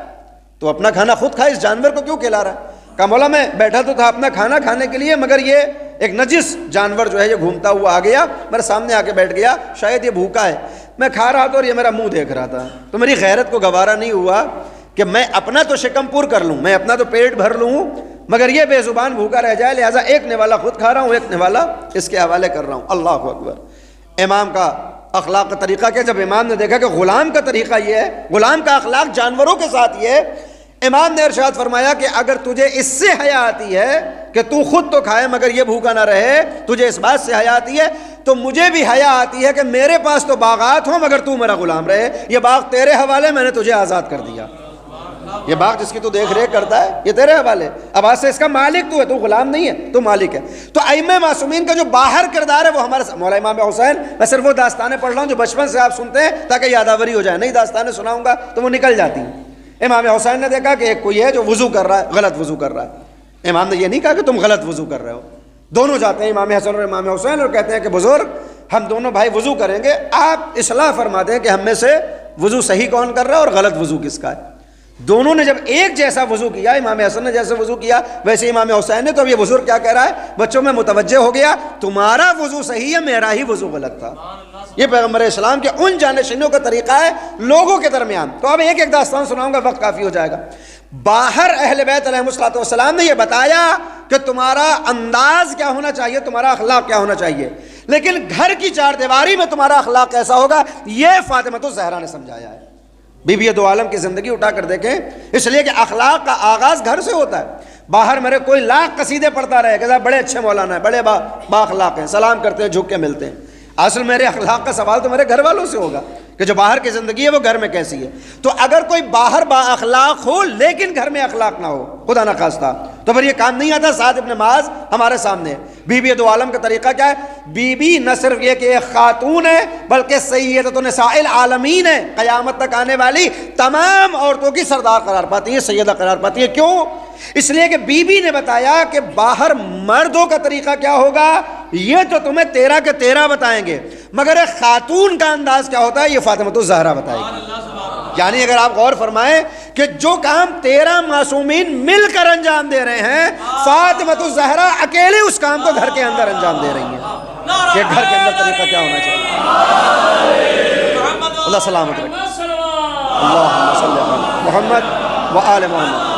تو اپنا کھانا خود کھائے، اس جانور کو کیوں کھلا رہا ہے؟ کہا مولا میں بیٹھا تو تھا اپنا کھانا کھانے کے لیے، مگر یہ ایک نجس جانور جو ہے یہ گھومتا ہوا آ گیا، میرے سامنے آ کے بیٹھ گیا، شاید یہ بھوکا ہے، میں کھا رہا تھا اور یہ میرا منہ دیکھ رہا تھا، تو میری غیرت کو گوارا نہیں ہوا کہ میں اپنا تو شکم پور کر لوں، میں اپنا تو پیٹ بھر لوں، مگر یہ بے زبان بھوکا رہ جائے، لہٰذا ایک نوالا خود کھا رہا ہوں، ایک نوالا اس کے حوالے کر رہا ہوں۔ اللہ اکبر۔ امام کا اخلاق کا طریقہ کیا؟ جب امام نے دیکھا کہ غلام کا طریقہ یہ ہے، غلام کا اخلاق جانوروں کے ساتھ یہ ہے، امام نے ارشاد فرمایا کہ اگر تجھے اس سے حیا آتی ہے کہ تو خود تو کھائے مگر یہ بھوکا نہ رہے، تجھے اس بات سے حیا آتی ہے تو مجھے بھی حیا آتی ہے کہ میرے پاس تو باغات ہوں مگر تو میرا غلام رہے، یہ باغ تیرے حوالے، میں نے تجھے آزاد کر دیا، یہ باغ جس کی تو دیکھ ریکھ کرتا ہے یہ تیرے حوالے، اب آج سے اس کا مالک تو ہے، تو غلام نہیں ہے، تو مالک ہے۔ تو ائمہ معصومین کا جو باہر کردار ہے وہ ہمارے مولا امام حسین، میں صرف وہ داستانیں پڑھ رہا ہوں جو بچپن سے آپ سنتے ہیں تاکہ یادآوری ہو جائے، نئی داستانیں سناؤں گا تو وہ نکل جاتی ہیں۔ امام حسین نے دیکھا کہ ایک کوئی ہے جو وضو کر رہا ہے، غلط وضو کر رہا ہے، امام نے یہ نہیں کہا کہ تم غلط وضو کر رہے ہو، دونوں جاتے ہیں امام حسن اور امام حسین اور کہتے ہیں کہ بزرگ ہم دونوں بھائی وضو کریں گے، آپ اصلاح فرما دیں کہ ہم میں سے وضو صحیح کون کر رہا ہے اور غلط وضو کس کا ہے۔ دونوں نے جب ایک جیسا وضو کیا، امام حسن نے جیسے وضو کیا ویسے امام حسین نے، تو اب یہ بزرگ کیا کہہ رہا ہے؟ بچوں میں متوجہ ہو گیا تمہارا وضو صحیح ہے، میرا ہی وضو غلط تھا۔ یہ پیغمبر اسلام کے ان جانشینوں کا طریقہ ہے لوگوں کے درمیان۔ تو اب ایک ایک داستان سناؤں گا، وقت کافی ہو جائے گا۔ باہر اہل بیت علیہ الصلوۃ والسلام نے یہ بتایا کہ تمہارا انداز کیا ہونا چاہیے، تمہارا اخلاق کیا ہونا چاہیے، لیکن گھر کی چار دیواری میں تمہارا اخلاق کیسا ہوگا یہ فاطمہ الزہرا نے سمجھایا ہے۔ بی بی دو عالم کی زندگی اٹھا کر دیکھیں، اس لیے کہ اخلاق کا آغاز گھر سے ہوتا ہے۔ باہر میرے کوئی لاکھ قصیدے پڑھتا رہے کہ صاحب بڑے اچھے مولانا ہیں، بڑے با اخلاق ہیں، سلام کرتے ہیں، جھک کے ملتے ہیں، اصل میرے اخلاق کا سوال تو میرے گھر والوں سے ہوگا کہ جو باہر کی زندگی ہے وہ گھر میں کیسی ہے۔ تو اگر کوئی باہر با اخلاق ہو لیکن گھر میں اخلاق نہ ہو، خدا نہ خواستہ، تو پھر یہ کام نہیں آتا۔ سعد ابن معاذ ہمارے سامنے ہے۔ بی بی دو عالم کا طریقہ کیا ہے؟ بی بی نہ صرف یہ کہ ایک خاتون ہے بلکہ سیدۃ نساء العالمین ہے، قیامت تک آنے والی تمام عورتوں کی سردار قرار پاتی ہے، سیدہ قرار پاتی ہے۔ کیوں؟ اس لیے کہ بی بی نے بتایا کہ باہر مردوں کا طریقہ کیا ہوگا یہ تو تمہیں 13 کے 13 بتائیں گے، مگر ایک خاتون کا انداز کیا ہوتا ہے یہ فاطمہ الزہرا بتائے گی۔ یعنی اگر آپ غور فرمائیں کہ جو کام 13 معصومین مل کر انجام دے رہے ہیں، فاطمہ الزہرا اکیلے اس کام کو گھر کے اندر انجام دے رہی ہیں کہ گھر کے اندر طریقہ کیا ہونا چاہیے۔ اللہ سلامت رکھے۔ اللہم صلی علی محمد و آل محمد۔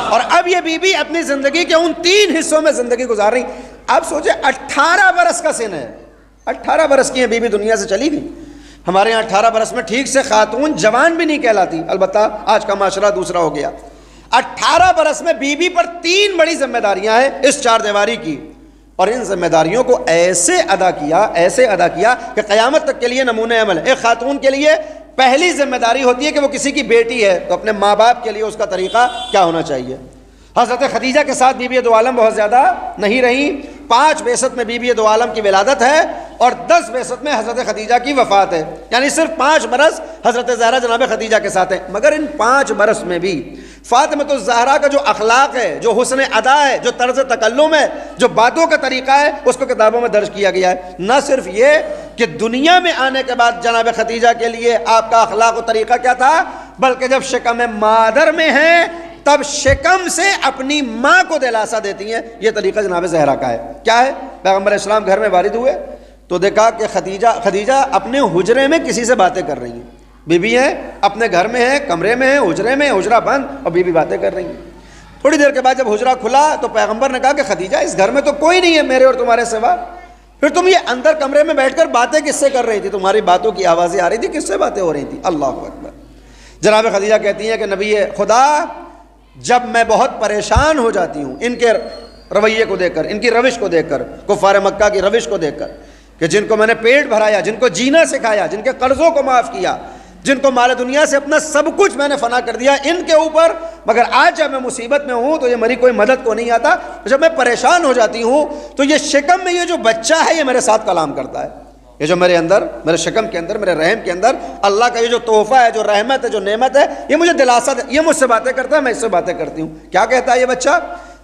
اور اب یہ بیوی اپنی زندگی کے ان 3 حصوں میں زندگی گزار رہی. اب سوچے 18 برس کا سن ہے, 18 برس کی ہے بیوی, دنیا سے چلی گئی. ہمارے یہاں 18 برس میں ٹھیک سے خاتون جوان بھی نہیں کہلاتی, البتہ آج کا معاشرہ دوسرا ہو گیا. 18 برس میں بیوی پر 3 بڑی ذمہ داریاں ہیں اس 4 دیواری کی, اور ان ذمہ داریوں کو ایسے ادا کیا کہ قیامت تک کے لیے نمونہ عمل. ایک خاتون کے لیے پہلی ذمہ داری ہوتی ہے کہ وہ کسی کی بیٹی ہے تو اپنے ماں باپ کے لیے اس کا طریقہ کیا ہونا چاہیے. حضرت خدیجہ کے ساتھ بی بی دو عالم بہت زیادہ نہیں رہیں. 5 بعثت میں بی بی دو عالم کی ولادت ہے اور 10 بعثت میں حضرت خدیجہ کی وفات ہے, یعنی صرف 5 برس حضرت زہرا جناب خدیجہ کے ساتھ ہیں. مگر ان 5 برس میں بھی فاطمہ الزہرا کا جو اخلاق ہے, جو حسن ادا ہے, جو طرز تکلم ہے, جو باتوں کا طریقہ ہے, اس کو کتابوں میں درج کیا گیا ہے. نہ صرف یہ کہ دنیا میں آنے کے بعد جناب خدیجہ کے لیے آپ کا اخلاق و طریقہ کیا تھا, بلکہ جب شکم مادر میں ہیں تب شکم سے اپنی ماں کو دلاسا دیتی ہیں. یہ طریقہ جناب زہرا کا ہے. کیا ہے, پیغمبر اسلام گھر میں وارد ہوئے تو دیکھا کہ خدیجہ اپنے حجرے میں کسی سے باتیں کر رہی ہیں. بیوی ہیں, اپنے گھر میں ہیں, کمرے میں ہیں, حجرے میں, حجرہ بند, اور بیوی باتیں کر رہی ہیں. تھوڑی دیر کے بعد جب حجرہ کھلا تو پیغمبر نے کہا کہ خدیجہ اس گھر میں تو کوئی نہیں ہے میرے اور تمہارے سوا, پھر تم یہ اندر کمرے میں بیٹھ کر باتیں کس سے کر رہی تھی, تمہاری باتوں کی آوازیں آ رہی تھی, کس سے باتیں ہو رہی تھی. اللہ اکبر. جناب خدیجہ کہتی ہیں کہ نبی خدا جب میں بہت پریشان ہو جاتی ہوں ان کے رویے کو دیکھ کر, ان کی روش کو دیکھ کر, کفار مکہ کی روش کو دیکھ کر, کہ جن کو میں نے پیٹ بھرایا, جن کو جینا سکھایا, جن کے قرضوں کو معاف کیا, جن کو مال دنیا سے اپنا سب کچھ میں نے فنا کر دیا ان کے اوپر, مگر آج جب میں مصیبت میں ہوں تو یہ میری کوئی مدد کو نہیں آتا. جب میں پریشان ہو جاتی ہوں تو یہ شکم میں یہ جو بچہ ہے یہ میرے ساتھ کلام کرتا ہے. یہ جو میرے اندر, میرے شکم کے اندر, میرے رحم کے اندر اللہ کا یہ جو تحفہ ہے, جو رحمت ہے, جو نعمت ہے, یہ مجھے دلاسا دے, یہ مجھ سے باتیں کرتا ہے, میں اس سے باتیں کرتی ہوں. کیا کہتا ہے یہ بچہ,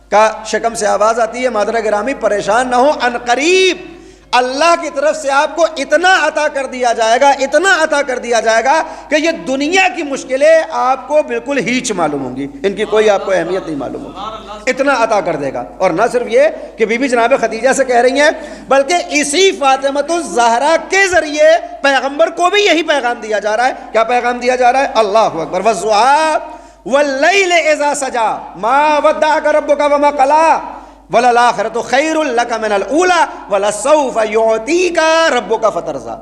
کا شکم سے آواز آتی ہے, مادر گرامی پریشان نہ ہو, ان قریب اللہ کی طرف سے آپ کو اتنا عطا کر دیا جائے گا, اتنا عطا کر دیا جائے گا کہ یہ دنیا کی مشکلیں آپ کو بالکل ہیچ معلوم ہوں گی, ان کی کوئی آپ کو اہمیت نہیں معلوم ہوگی. اتنا عطا کر دے گا. اور نہ صرف یہ کہ بی بی جناب خدیجہ سے کہہ رہی ہیں, بلکہ اسی فاطمہ الزہرا کے ذریعے پیغمبر کو بھی یہی پیغام دیا جا رہا ہے. کیا پیغام دیا جا رہا ہے, اللہ اکبر, والضحیٰ واللیل اذا سجا ما ودعک ربک وما قلی وَلَلْآخِرَةُ خَيْرٌ لَكَ مِنَ الْأُولَىٰ وَلَسَوْفَ يُعْطِيكَ رَبُّكَ فَتَرْضَىٰ.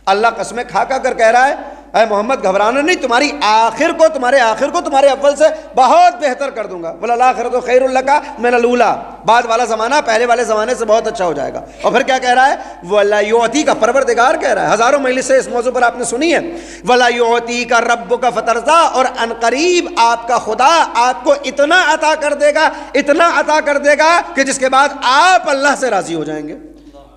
اللہ قسمیں کھا کر کہہ رہا ہے, اے محمد گھبرانا نہیں, تمہاری آخر کو تمہارے اول سے بہت بہتر کر دوں گا. وَلَلْآخِرَةُ خَيْرٌ لَكَ مِنَ الْأُولَىٰ. بعد والا زمانہ پہلے والے زمانے سے بہت اچھا ہو جائے گا. اور پھر کیا کہہ رہا ہے, وَلَا يُعْطِيكَ, پروردگار کہہ رہا ہے. ہزاروں مجلسیں اس موضوع پر آپ نے سنی ہے. وَلَا يُعْطِيكَ رَبُّكَ فَتَرْضَىٰ, اور ان قریب آپ کا خدا آپ کو اتنا عطا کر دے گا, اتنا عطا کر دے گا کہ جس کے بعد آپ اللہ سے راضی ہو جائیں گے.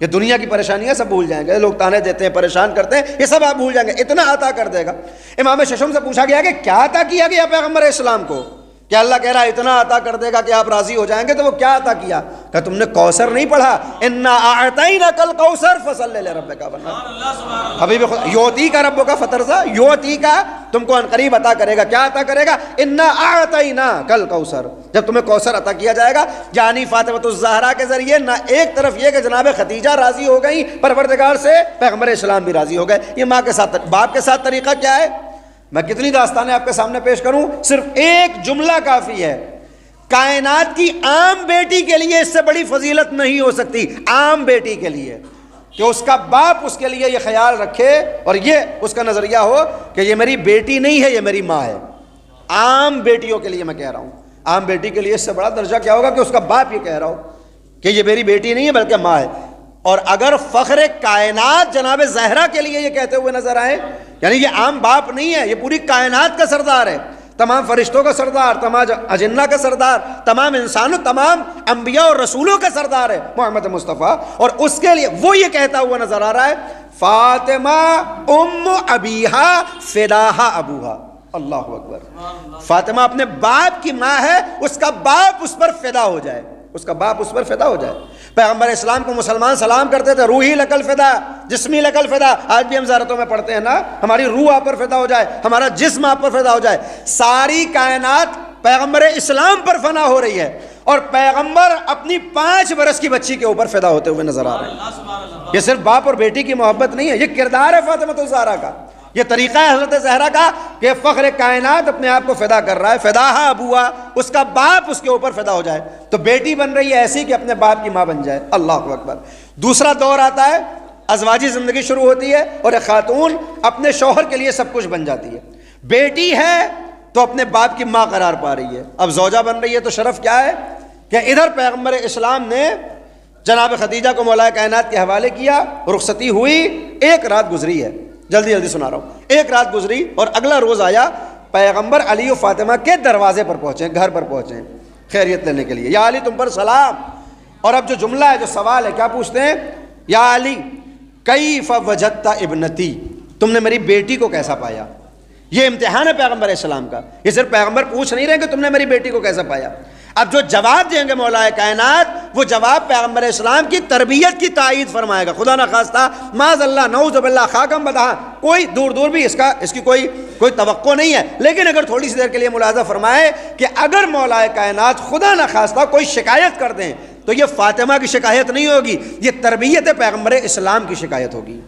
یہ دنیا کی پریشانیاں سب بھول جائیں گے, لوگ تانے دیتے ہیں, پریشان کرتے ہیں, یہ سب آپ بھول جائیں گے, اتنا عطا کر دے گا. امام ششم سے پوچھا گیا کہ کیا عطا کیا گیا پیغمبر اسلام کو, کہ اللہ کہہ رہا ہے اتنا عطا کر دے گا کہ آپ راضی ہو جائیں گے, تو وہ کیا عطا کیا, کہ تم نے کوثر نہیں پڑھا, انا اعطیناک الکوثر فصلی لربک وانحر. حبیب خدا, یعطیک ربک فترضیٰ, یعطیک تم کو عنقریب عطا کرے گا. کیا عطا کرے گا, انا اعطیناک الکوثر, جب تمہیں کوثر عطا کیا جائے گا. یعنی فاطمہ الزہرا کے ذریعے نہ ایک طرف یہ کہ جناب خدیجہ راضی ہو گئی پروردگار سے, پیغمبر اسلام بھی راضی ہو گئے. یہ ماں کے ساتھ, باپ کے ساتھ طریقہ کیا ہے, میں کتنی داستانیں آپ کے سامنے پیش کروں, صرف ایک جملہ کافی ہے. کائنات کی عام بیٹی کے لیے اس سے بڑی فضیلت نہیں ہو سکتی, عام بیٹی کے لیے, کہ اس کا باپ اس کے لیے یہ خیال رکھے اور یہ اس کا نظریہ ہو کہ یہ میری بیٹی نہیں ہے, یہ میری ماں ہے. عام بیٹیوں کے لیے میں کہہ رہا ہوں, عام بیٹی کے لیے اس سے بڑا درجہ کیا ہوگا کہ اس کا باپ یہ کہہ رہا ہو کہ یہ میری بیٹی نہیں ہے بلکہ ماں ہے. اور اگر فخر کائنات جناب زہرا کے لیے یہ کہتے ہوئے نظر آئے, یعنی یہ عام باپ نہیں ہے, یہ پوری کائنات کا سردار ہے, تمام فرشتوں کا سردار, تمام اجنہ کا سردار, تمام انسانوں, تمام انبیاء اور رسولوں کا سردار ہے محمد مصطفیٰ. اور اس کے لیے وہ یہ کہتا ہوا نظر آ رہا ہے, فاطمہ ام ابیہا فداہا ابوہا. اللہ اکبر. فاطمہ اپنے باپ کی ماں ہے, اس کا باپ اس پر فدا ہو جائے, اس کا باپ اس پر فدا ہو جائے. پیغمبر اسلام کو مسلمان سلام کرتے تھے, روحی لکل فدا, جسمی لکل فدا. آج بھی ہم زیارتوں میں پڑھتے ہیں نا, ہماری روح آپ پر فدا ہو جائے, ہمارا جسم آپ پر فدا ہو جائے. ساری کائنات پیغمبر اسلام پر فنا ہو رہی ہے, اور پیغمبر اپنی 5 برس کی بچی کے اوپر فدا ہوتے ہوئے نظر آ رہے ہیں. یہ صرف باپ اور بیٹی کی محبت نہیں ہے, یہ کردار ہے فاطمہ الزہرا کا. یہ طریقہ ہے حضرت زہرا کا کہ فخر کائنات اپنے آپ کو فدا کر رہا ہے، فداہا ابوہا، اس کا باپ اس کے اوپر فدا ہو جائے، تو بیٹی بن رہی ہے ایسی کہ اپنے باپ کی ماں بن جائے، اللہ اکبر۔ دوسرا دور آتا ہے، ازواجی زندگی شروع ہوتی ہے اور ایک خاتون اپنے شوہر کے لیے سب کچھ بن جاتی ہے، بیٹی ہے تو اپنے باپ کی ماں قرار پا رہی ہے، اب زوجہ بن رہی ہے، تو شرف کیا ہے کہ ادھر پیغمبر اسلام نے جناب خدیجہ کو مولا کائنات کے حوالے کیا، رخصتی ہوئی، ایک رات گزری ہے، جلدی سنا رہا ہوں، ایک رات گزری اور اگلا روز آیا، پیغمبر علی و فاطمہ کے دروازے پر پہنچے، گھر پر پہنچے خیریت لینے کے لیے، یا علی تم پر سلام۔ اور اب جو جملہ ہے، جو سوال ہے، کیا پوچھتے ہیں؟ یا علی کیف وجدت ابنتی، تم نے میری بیٹی کو کیسا پایا؟ یہ امتحان ہے پیغمبر اسلام کا، یہ صرف پیغمبر پوچھ نہیں رہے کہ تم نے میری بیٹی کو کیسا پایا، اب جو جواب دیں گے مولا کائنات، وہ جواب پیغمبر اسلام کی تربیت کی تائید فرمائے گا۔ خدا نہ خواستہ، معاذ اللہ، نعوذ باللہ، خاکم بدہا، کوئی دور دور بھی اس کی کوئی توقع نہیں ہے، لیکن اگر تھوڑی سی دیر کے لیے ملاحظہ فرمائے کہ اگر مولا کائنات خدا نہ خواستہ کوئی شکایت کر دیں تو یہ فاطمہ کی شکایت نہیں ہوگی، یہ تربیت پیغمبر اسلام کی شکایت ہوگی۔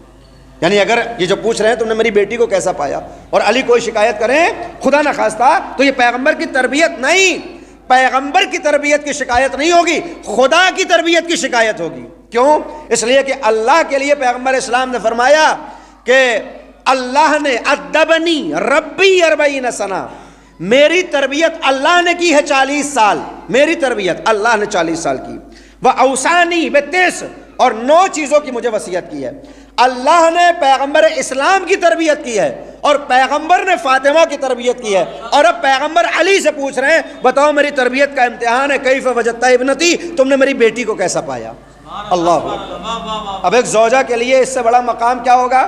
یعنی اگر یہ جو پوچھ رہے ہیں تم نے میری بیٹی کو کیسا پایا، اور علی کوئی شکایت کریں خدا نہ خواستہ، تو یہ پیغمبر کی تربیت نہیں، پیغمبر کی تربیت کی شکایت نہیں ہوگی، خدا کی تربیت کی شکایت ہوگی۔ کیوں؟ اس لیے کہ اللہ کے لیے پیغمبر اسلام نے فرمایا کہ اللہ نے ادبنی ربی 40 سنہ، میری تربیت اللہ نے کی ہے 40 سال، میری تربیت اللہ نے 40 سال کی، وَأَوْصَانِي بِالتِّسْعِ، اور 9 چیزوں کی مجھے وصیت کی ہے۔ اللہ نے پیغمبر اسلام کی تربیت کی ہے اور پیغمبر نے فاطمہ کی تربیت کی ہے، اور اب پیغمبر علی سے پوچھ رہے ہیں بتاؤ میری تربیت کا امتحان ہے، کیف وجدت ابنتی، تم نے میری بیٹی کو کیسا پایا؟ اللہ اکبر۔ اب ایک زوجہ کے لیے اس سے بڑا مقام کیا ہوگا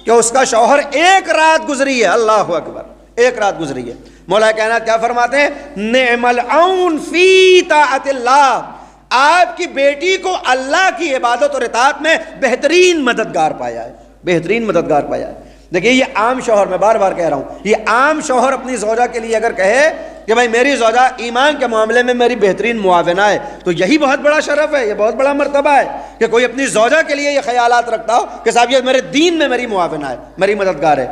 کہ اس کا شوہر ایک رات گزری ہے، اللہ اکبر، ایک رات گزری ہے۔ مولا کائنات کیا فرماتے ہیں؟ نعم العون فی طاعت اللہ، آپ کی بیٹی کو اللہ کی عبادت اور اطاعت میں بہترین مددگار پایا ہے، بہترین مددگار پایا ہے۔ دیکھیے یہ عام شوہر، میں بار بار کہہ رہا ہوں، یہ عام شوہر اپنی زوجہ کے لیے اگر کہے کہ بھائی میری زوجہ ایمان کے معاملے میں میری بہترین معاونہ ہے، تو یہی بہت بڑا شرف ہے، یہ بہت بڑا مرتبہ ہے کہ کوئی اپنی زوجہ کے لیے یہ خیالات رکھتا ہو کہ صاحب یہ میرے دین میں میری معاونہ ہے، میری مددگار ہے۔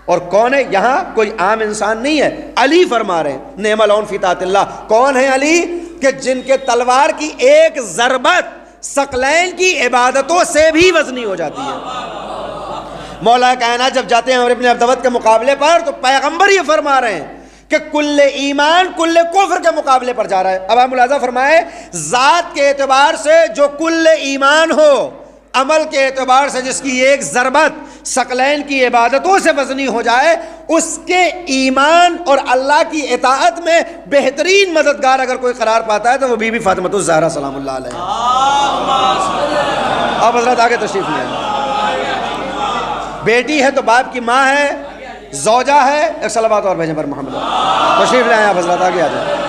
اور کون ہے؟ یہاں کوئی عام انسان نہیں ہے، علی فرما رہے ہیں نعم العون فی طاعت اللہ۔ کون ہے علی؟ کہ جن کے تلوار کی ایک ضربت ثقلین کی عبادتوں سے بھی وزنی ہو جاتی ہے۔ مولا کائنات جب جاتے ہیں عمر بن عبدود کے مقابلے پر تو پیغمبر یہ فرما رہے ہیں کہ کل ایمان کل کفر کے مقابلے پر جا رہا ہے۔ اب آپ ملاحظہ فرمائیں، ذات کے اعتبار سے جو کل ایمان ہو، عمل کے اعتبار سے جس کی ایک ضربت ثقلین کی عبادتوں سے وزنی ہو جائے، اس کے ایمان اور اللہ کی اطاعت میں بہترین مددگار اگر کوئی قرار پاتا ہے تو وہ بی بی فاطمہ الزہرا سلام اللہ علیہ۔ آپ حضرات آگے تشریف لیں۔ بیٹی ہے تو باپ کی ماں ہے، زوجہ ہے، ایک صلوات اور بھیجیں پر محمد، تشریف لے آئیں آپ حضرات، آگے آ جائیں۔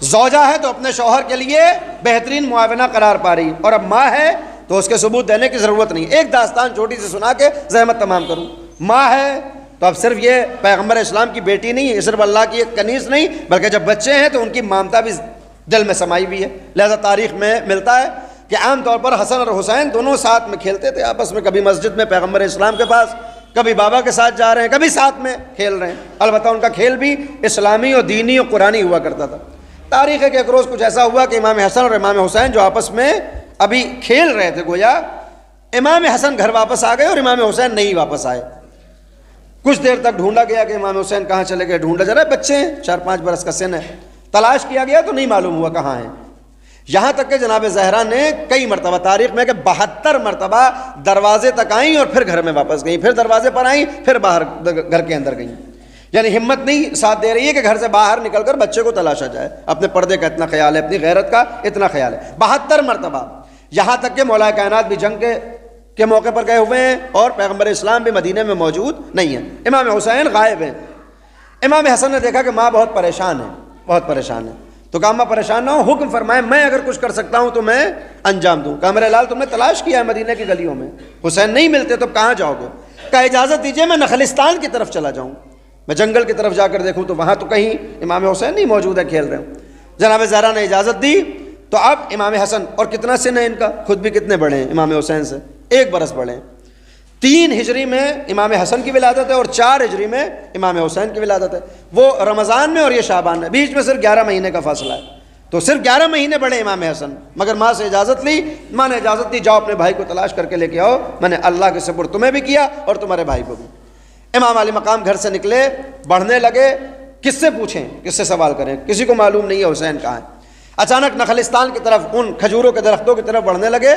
زوجہ ہے تو اپنے شوہر کے لیے بہترین معاونہ قرار پا رہی، اور اب ماں ہے تو اس کے ثبوت دینے کی ضرورت نہیں۔ ایک داستان چھوٹی سی سنا کے زحمت تمام کروں۔ ماں ہے تو اب صرف یہ پیغمبر اسلام کی بیٹی نہیں ہے، صرف اللہ کی ایک کنیز نہیں، بلکہ جب بچے ہیں تو ان کی ممتا بھی دل میں سمائی ہوئی ہے۔ لہذا تاریخ میں ملتا ہے کہ عام طور پر حسن اور حسین دونوں ساتھ میں کھیلتے تھے آپس میں، کبھی مسجد میں پیغمبر اسلام کے پاس، کبھی بابا کے ساتھ جا رہے ہیں، کبھی ساتھ میں کھیل رہے ہیں۔ البتہ ان کا کھیل بھی اسلامی اور دینی اور قرآنی ہوا کرتا تھا۔ تاریخ ہے کہ ایک روز کچھ ایسا ہوا کہ امام حسن اور امام حسین جو آپس میں ابھی کھیل رہے تھے، گویا امام حسن گھر واپس آ گئے اور امام حسین نہیں واپس آئے۔ کچھ دیر تک ڈھونڈا گیا کہ امام حسین کہاں چلے گئے، ڈھونڈا جا رہا ہے، بچے ہیں، 4-5 برس کا سن ہے، تلاش کیا گیا تو نہیں معلوم ہوا کہاں ہیں۔ یہاں تک کہ جناب زہرا نے کئی مرتبہ تاریخ میں کہ 72 مرتبہ دروازے تک آئیں اور پھر گھر میں واپس گئیں، پھر دروازے پر آئیں، پھر باہر گھر کے اندر گئیں۔ یعنی ہمت نہیں ساتھ دے رہی ہے کہ گھر سے باہر نکل کر بچے کو تلاشا جائے، اپنے پردے کا اتنا خیال ہے، اپنی غیرت کا اتنا خیال ہے۔ 72 مرتبہ، یہاں تک کہ مولا کائنات بھی جنگ کے موقع پر گئے ہوئے ہیں اور پیغمبر اسلام بھی مدینے میں موجود نہیں ہے، امام حسین غائب ہیں۔ امام حسن نے دیکھا کہ ماں بہت پریشان ہے، بہت پریشان ہے، تو کہا ماں پریشان نہ ہو، حکم فرمائے میں اگر کچھ کر سکتا ہوں تو میں انجام دوں۔ کہا میرے لال تم نے تلاش کیا ہے مدینے کی گلیوں میں، حسین نہیں ملتے تو کہاں جاؤ گے؟ کہا اجازت دیجیے میں نخلستان کی طرف چلا جاؤں، میں جنگل کی طرف جا کر دیکھوں تو وہاں تو کہیں امام حسین نہیں موجود ہے، کھیل رہے ہوں۔ جناب زہرا نے اجازت دی تو اب امام حسن، اور کتنا سن ہے ان کا، خود بھی کتنے بڑے ہیں امام حسین سے، 1 برس بڑے ہیں۔ 3 ہجری میں امام حسن کی ولادت ہے اور 4 ہجری میں امام حسین کی ولادت ہے، وہ رمضان میں اور یہ شعبان میں، بیچ میں صرف 11 مہینے کا فاصلہ ہے، تو صرف 11 مہینے بڑے امام حسن، مگر ماں سے اجازت لی، ماں نے اجازت دی جاؤ اپنے بھائی کو تلاش کر کے لے کے آؤ، میں نے اللہ کے سپرد تمہیں بھی کیا اور تمہارے بھائی کو بھی۔ امام علی مقام گھر سے نکلے، بڑھنے لگے، کس سے پوچھیں، کس سے سوال کریں، کسی کو معلوم نہیں ہے حسین کہاں ہے۔ اچانک نخلستان کی طرف، ان کھجوروں کے درختوں کی طرف بڑھنے لگے،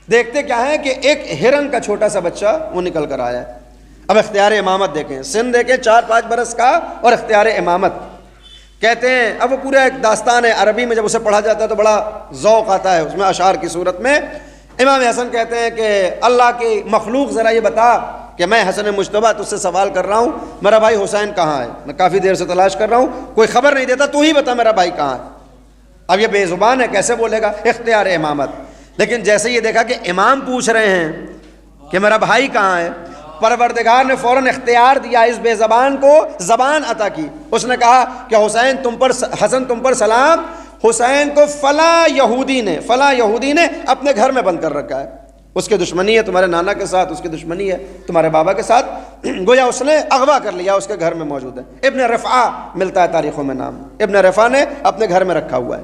دیکھتے کیا ہے کہ ایک ہرن کا چھوٹا سا بچہ وہ نکل کر آیا ہے۔ اب اختیار امامت دیکھیں، سن دیکھیں 4-5 برس کا اور اختیار امامت، کہتے ہیں اب وہ پورا ایک داستان ہے، عربی میں جب اسے پڑھا جاتا ہے تو بڑا ذوق آتا ہے اس میں، اشعار کی صورت میں۔ امام حسن کہتے ہیں کہ اللہ کی مخلوق ذرا یہ بتا کہ میں حسن مجتبیٰ تجھ سے سوال کر رہا ہوں، میرا بھائی حسین کہاں ہے؟ میں کافی دیر سے تلاش کر رہا ہوں، کوئی خبر نہیں دیتا، تو ہی بتا میرا بھائی کہاں ہے۔ اب یہ بے زبان ہے، کیسے بولے گا؟ اختیار امامت۔ لیکن جیسے یہ دیکھا کہ امام پوچھ رہے ہیں کہ میرا بھائی کہاں ہے، پروردگار نے فوراً اختیار دیا، اس بے زبان کو زبان عطا کی۔ اس نے کہا کہ حسن تم پر سلام، حسین کو فلاں یہودی نے اپنے گھر میں بند کر رکھا ہے، اس کی دشمنی ہے تمہارے نانا کے ساتھ، اس کی دشمنی ہے تمہارے بابا کے ساتھ، گویا اس نے اغوا کر لیا، اس کے گھر میں موجود ہے۔ ابن رفعہ ملتا ہے تاریخوں میں نام، ابن رفعہ نے اپنے گھر میں رکھا ہوا ہے۔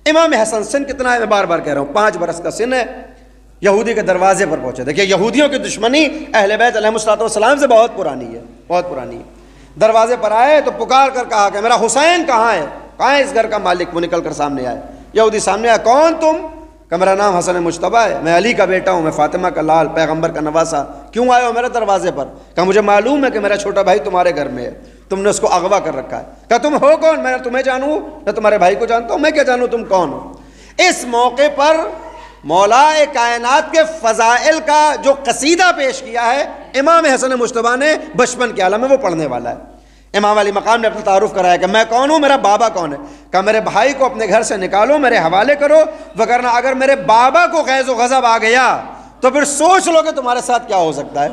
امام حسن سن کتنا ہے؟ میں بار بار کہہ رہا ہوں 5 برس کا سن ہے، یہودی کے دروازے پر پہنچے۔ دیکھیں یہودیوں کی دشمنی اہل بیت علیہ السلام سے بہت پرانی ہے، دروازے پر آئے تو پکار کر کہا کہ میرا حسین کہاں ہے اس گھر کا مالک؟ وہ نکل کر سامنے آئے، یہودی سامنے آیا، کون تم؟ کہ میرا نام حسن مجتبیٰ ہے، میں علی کا بیٹا ہوں، میں فاطمہ کا لال، پیغمبر کا نواسا، کیوں آئے ہو میرے دروازے پر؟ کہ مجھے معلوم ہے کہ میرا چھوٹا بھائی تمہارے گھر میں ہے، تم نے اس کو اغوا کر رکھا ہے۔ کہ تم ہو کون؟ میں تمہیں جانوں نہ تمہارے بھائی کو جانتا ہوں، میں کیا جانوں تم کون ہو؟ اس موقع پر مولا کائنات کے فضائل کا جو قصیدہ پیش کیا ہے امام حسن مجتبیٰ نے بچپن کے عالم میں، وہ پڑھنے والا ہے۔ امام علی مقام نے اپنا تعارف کرایا کہ میں کون ہوں، میرا بابا کون ہے؟ کہ میرے بھائی کو اپنے گھر سے نکالو، میرے حوالے کرو، وگرنہ اگر میرے بابا کو غیظ و غضب آ گیا تو پھر سوچ لو کہ تمہارے ساتھ کیا ہو سکتا ہے۔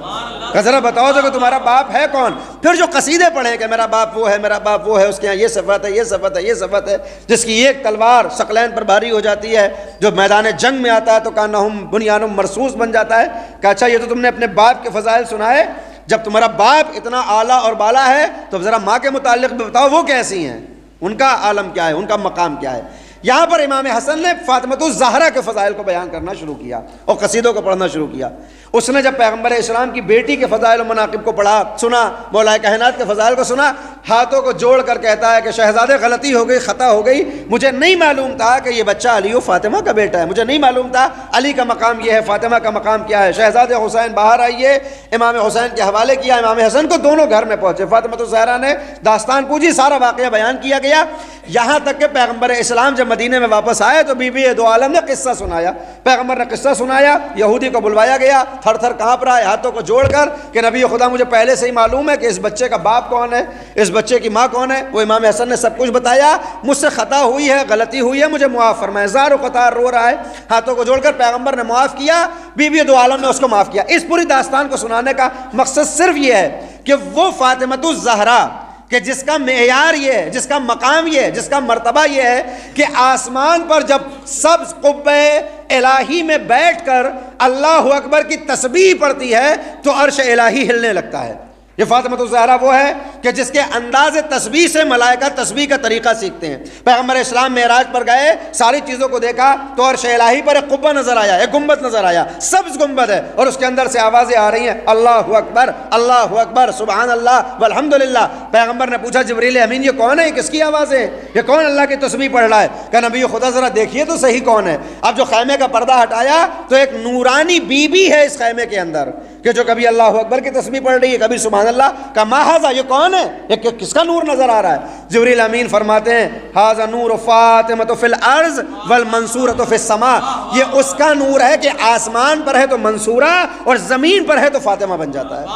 کہ ذرا بتاؤ تو کہ تمہارا باپ ہے کون؟ پھر جو قصیدے پڑھیں کہ میرا باپ وہ ہے، میرا باپ وہ ہے، اس کے یہاں یہ صفت ہے، یہ صفت ہے، یہ صفت ہے، جس کی ایک تلوار ثقلین پر بھاری ہو جاتی ہے، جو میدان جنگ میں آتا ہے تو کانہم بنیانم مرصوص بن جاتا ہے۔ کہ اچھا یہ تو تم نے اپنے باپ کے فضائل سنائے، جب تمہارا باپ اتنا اعلیٰ اور بالا ہے تو ذرا ماں کے متعلق بھی بتاؤ وہ کیسی ہیں، ان کا عالم کیا ہے، ان کا مقام کیا ہے۔ یہاں پر امام حسن نے فاطمۃ الزہرا کے فضائل کو بیان کرنا شروع کیا اور قصیدوں کو پڑھنا شروع کیا۔ اس نے جب پیغمبر اسلام کی بیٹی کے فضائل و مناقب کو پڑھا، سنا، مولا کائنات کے فضائل کو سنا، ہاتھوں کو جوڑ کر کہتا ہے کہ شہزادے غلطی ہو گئی، خطا ہو گئی، مجھے نہیں معلوم تھا کہ یہ بچہ علی و فاطمہ کا بیٹا ہے، مجھے نہیں معلوم تھا علی کا مقام یہ ہے، فاطمہ کا مقام کیا ہے۔ شہزادے حسین باہر آئیے، امام حسین کے حوالے کیا، امام حسن کو دونوں گھر میں پہنچے، فاطمۃ الزہرا نے داستان پوچھی، سارا واقعہ بیان کیا گیا، یہاں تک کہ پیغمبر اسلام جب مدینے میں واپس آئے تو بی بی دو عالم نے قصہ سنایا، پیغمبر نے قصہ سنایا، یہودی کو بلوایا گیا، تھر تھر کانپ رہا ہے، ہاتھوں کو جوڑ کر کہ نبی خدا مجھے پہلے سے ہی معلوم ہے کہ اس بچے کا باپ کون ہے، اس بچے کی ماں کون ہے۔ وہ امام حسن نے سب کچھ بتایا، مجھ سے خطا ہوئی ہے، غلطی ہوئی ہے، مجھے معاف فرمائے۔ زار و قطار رو رہا ہے، ہاتھوں کو جوڑ کر پیغمبر نے معاف کیا، بی بی دو عالم نے اس کو معاف کیا۔ اس پوری داستان کو سنانے کا مقصد صرف یہ ہے کہ وہ فاطمۃ الزہرا کہ جس کا معیار یہ ہے، جس کا مقام یہ ہے، جس کا مرتبہ یہ ہے کہ آسمان پر جب سبز قبہ الہی میں بیٹھ کر اللہ اکبر کی تسبیح پڑتی ہے تو عرش الہی ہلنے لگتا ہے۔ یہ فاطمۃ الزہرا وہ ہے کہ جس کے انداز تسبیح سے ملائکہ تسبیح کا طریقہ سیکھتے ہیں۔ پیغمبر اسلام معراج پر گئے، ساری چیزوں کو دیکھا تو عرش الہی پر ایک قبہ نظر آیا، ایک گنبد نظر آیا، سبز گنبد ہے، اور اس کے اندر سے آوازیں آ رہی ہیں، اللہ اکبر سبحان اللہ والحمدللہ۔ پیغمبر نے پوچھا جبریل امین یہ کون ہے، کس کی آوازیں، یہ کون اللہ کی تسبیح پڑھ رہا ہے؟ کہ نبی خدا ذرا دیکھیے تو صحیح کون ہے۔ اب جو خیمے کا پردہ ہٹایا تو ایک نورانی بی بی ہے اس خیمے کے اندر کہ جو کبھی اللہ اکبر کی تسبیح پڑھ رہی ہے، کبھی سبحان اللہ کا ماحذا، یہ کون ہے، یہ کس کا نور نظر آ رہا ہے؟ جبریل امین فرماتے ہیں ھذا نور فاطمۃ فی الارض والمنصورۃ فی السماء، یہ اس کا نور ہے کہ آسمان پر ہے تو منصورہ اور زمین پر ہے تو فاطمہ بن جاتا ہے،